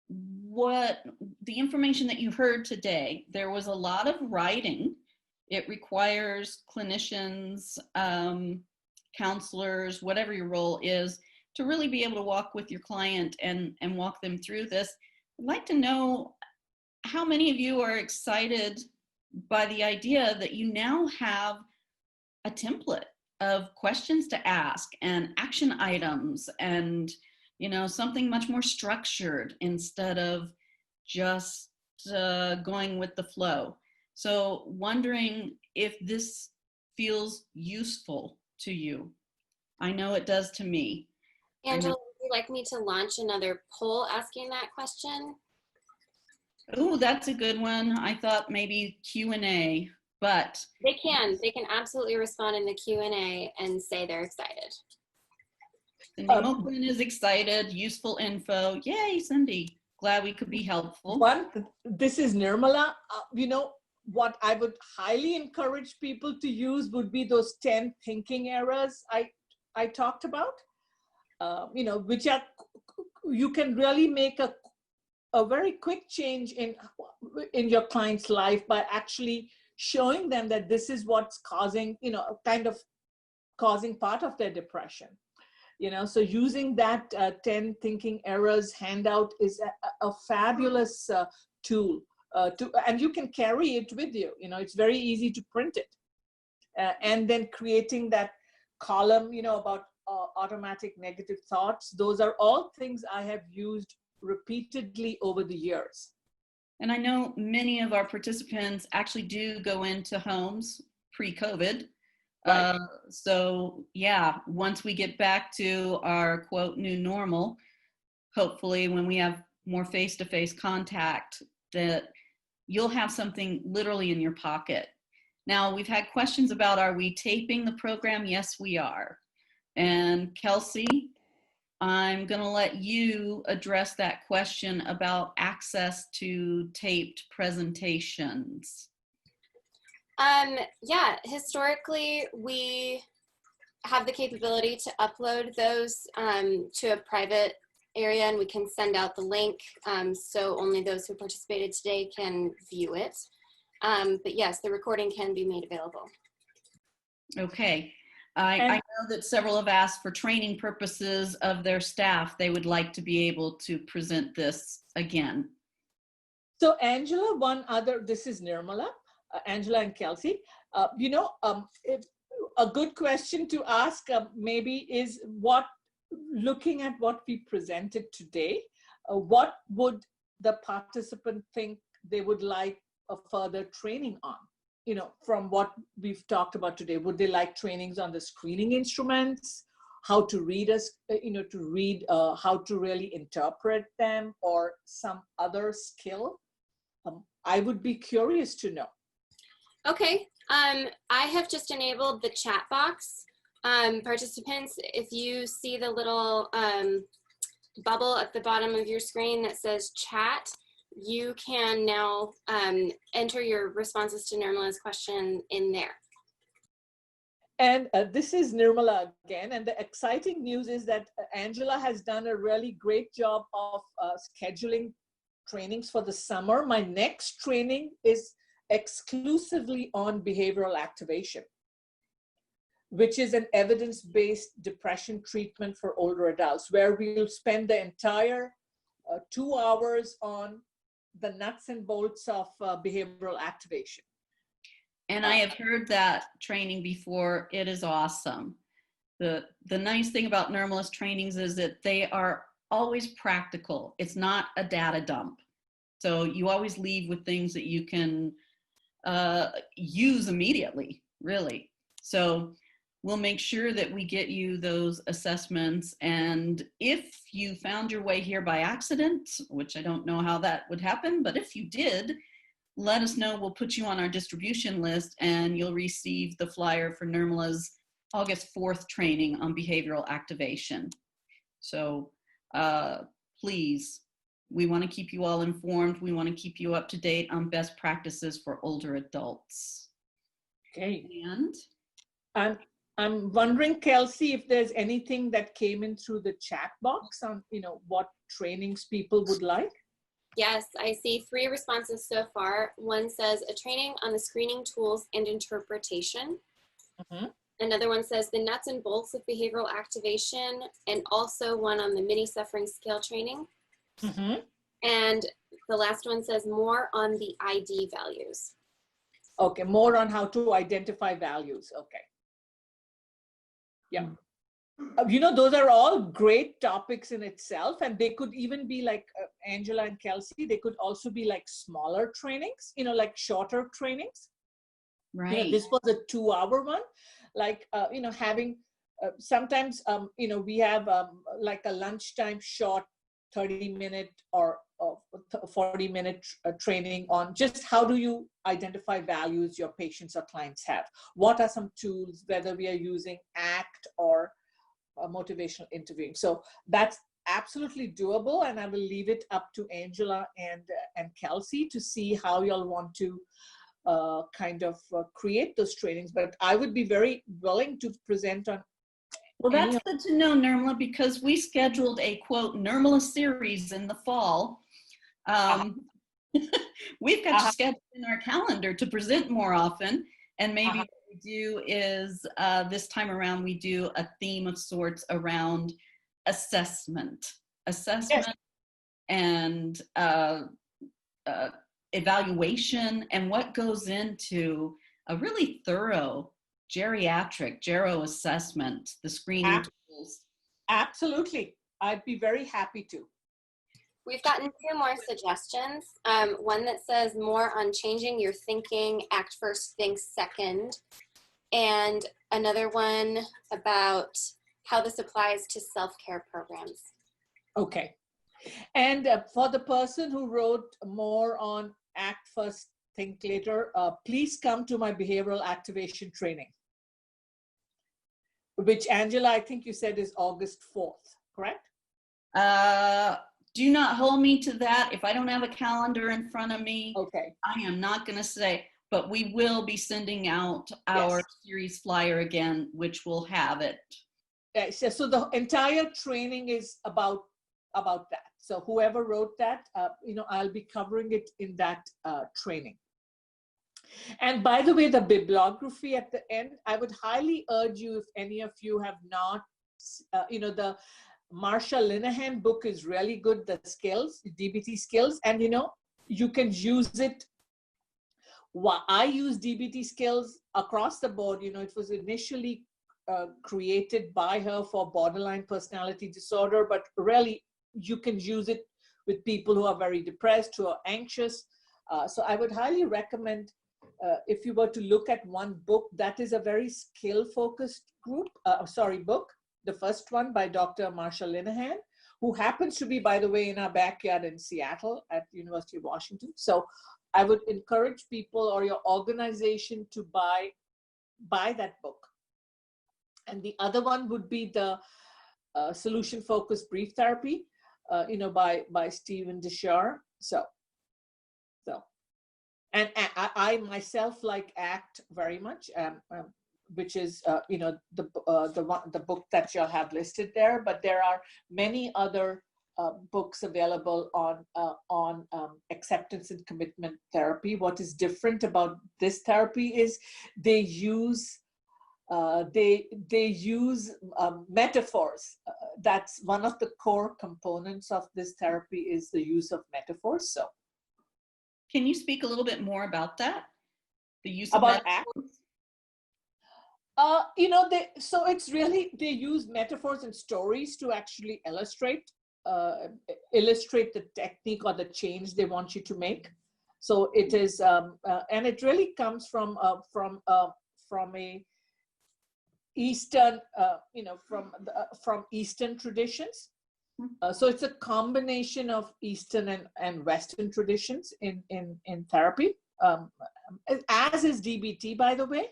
what the information that you heard today. There was a lot of writing. It requires clinicians, counselors, whatever your role is, to really be able to walk with your client and walk them through this. I'd like to know how many of you are excited by the idea that you now have a template of questions to ask and action items and, you know, something much more structured instead of just going with the flow. So wondering if this feels useful to you. I know it does to me. Angela, would you like me to launch another poll asking that question? Oh, that's a good one. I thought maybe Q&A, but. They can absolutely respond in the Q&A and say they're excited. Cindy Mokman is excited. Useful info. Yay, Cindy. Glad we could be helpful. This is Nirmala. What I would highly encourage people to use would be those 10 thinking errors I talked about, which are, you can really make a very quick change in your client's life by actually showing them that this is what's causing, kind of causing part of their depression. So using that 10 thinking errors handout is a fabulous tool and you can carry it with you. It's very easy to print it. And then creating that column, about automatic negative thoughts. Those are all things I have used repeatedly over the years. And I know many of our participants actually do go into homes pre-COVID. Right. So yeah, once we get back to our quote new normal, hopefully when we have more face-to-face contact, that you'll have something literally in your pocket. Now, we've had questions about, are we taping the program? Yes, we are. And Kelsey, I'm going to let you address that question about access to taped presentations. Yeah, historically, we have the capability to upload those to a private area, and we can send out the link so only those who participated today can view it. But yes, the recording can be made available. Okay. I know that several have asked for training purposes of their staff. They would like to be able to present this again. So Angela, this is Nirmala, Angela and Kelsey. If a good question to ask maybe is looking at what we presented today, what would the participant think they would like a further training on? From what we've talked about today, would they like trainings on the screening instruments, how to read how to really interpret them, or some other skill? I would be curious to know. Okay, I have just enabled the chat box. Participants, if you see the little bubble at the bottom of your screen that says chat, you can now enter your responses to Nirmala's question in there. And this is Nirmala again. And the exciting news is that Angela has done a really great job of scheduling trainings for the summer. My next training is exclusively on behavioral activation, which is an evidence-based depression treatment for older adults, where we'll spend the entire 2 hours on the nuts and bolts of behavioral activation. And I have heard that training before. It is awesome. The nice thing about Nirmala's trainings is that they are always practical. It's not a data dump. So you always leave with things that you can use immediately, really. So we'll make sure that we get you those assessments. And if you found your way here by accident, which I don't know how that would happen, but if you did, let us know. We'll put you on our distribution list and you'll receive the flyer for Nirmala's August 4th training on behavioral activation. So please, we want to keep you all informed. We want to keep you up to date on best practices for older adults. Okay. And I'm wondering, Kelsey, if there's anything that came in through the chat box on, what trainings people would like. Yes, I see 3 responses so far. One says a training on the screening tools and interpretation. Mm-hmm. Another one says the nuts and bolts of behavioral activation, and also one on the mini suffering scale training. Mm-hmm. And the last one says more on the ID values. Okay, more on how to identify values. Okay. Yeah. Those are all great topics in itself, and they could even be like Angela and Kelsey, they could also be like smaller trainings, like shorter trainings. right. This was a 2-hour one, like, having sometimes, we have like a lunchtime short 30-minute or 40-minute training on just how do you identify values your patients or clients have. What are some tools, whether we are using ACT or motivational interviewing. So that's absolutely doable, and I will leave it up to Angela and Kelsey to see how y'all want to create those trainings. But I would be very willing to present on. Well, that's good to know, Nirmala, because we scheduled a quote Nirmala series in the fall. We've got to schedule in our calendar to present more often, and maybe what we do is this time around we do a theme of sorts around assessment yes. And evaluation, and what goes into a really thorough gero assessment, the screening tools. Absolutely, I'd be very happy to. We've gotten 2 more suggestions. One that says more on changing your thinking, act first, think second. And another one about how this applies to self-care programs. Okay. And for the person who wrote more on act first, think later, please come to my behavioral activation training, which Angela, I think you said is August 4th, correct? Do not hold me to that. If I don't have a calendar in front of me, okay, I am not going to say, but we will be sending out our series flyer again, which will have it. Yes, so the entire training is about that. So whoever wrote that, I'll be covering it in that training. And by the way, the bibliography at the end, I would highly urge you, if any of you have not, the Marsha Linehan book is really good, the skills, DBT skills, and you can use it. I use DBT skills across the board. It was initially created by her for borderline personality disorder, but really you can use it with people who are very depressed, who are anxious. So I would highly recommend, if you were to look at one book, that is a very skill-focused book. The first one by Dr. Marsha Linehan, who happens to be, by the way, in our backyard in Seattle at University of Washington. So I would encourage people or your organization to buy that book. And the other one would be the solution-focused brief therapy, by Stephen Dhar. And I myself like ACT very much. Which is the book that you'll have listed there, but there are many other books available on acceptance and commitment therapy. What is different about this therapy is they use metaphors. That's one of the core components of this therapy, is the use of metaphors. So, can you speak a little bit more about that? The use of metaphors? ACT? So it's really, they use metaphors and stories to actually illustrate the technique or the change they want you to make. So it is, and it really comes from a Eastern, from Eastern traditions. So it's a combination of Eastern and Western traditions in therapy, as is DBT, by the way.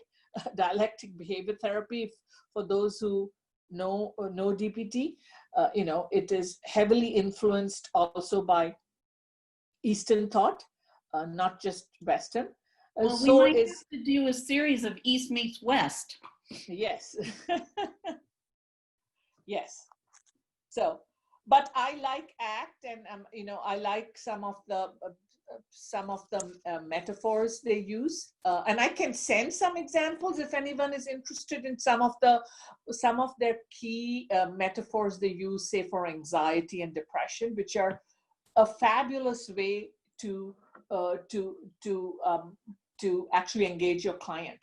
Dialectic behavior therapy, for those who know DBT, it is heavily influenced also by Eastern thought, not just Western. Well, so we might have to do a series of East meets West. Yes. Yes. So, but I like ACT, and I like some of the metaphors they use, and I can send some examples if anyone is interested in some of their key metaphors they use, say for anxiety and depression, which are a fabulous way to actually engage your client.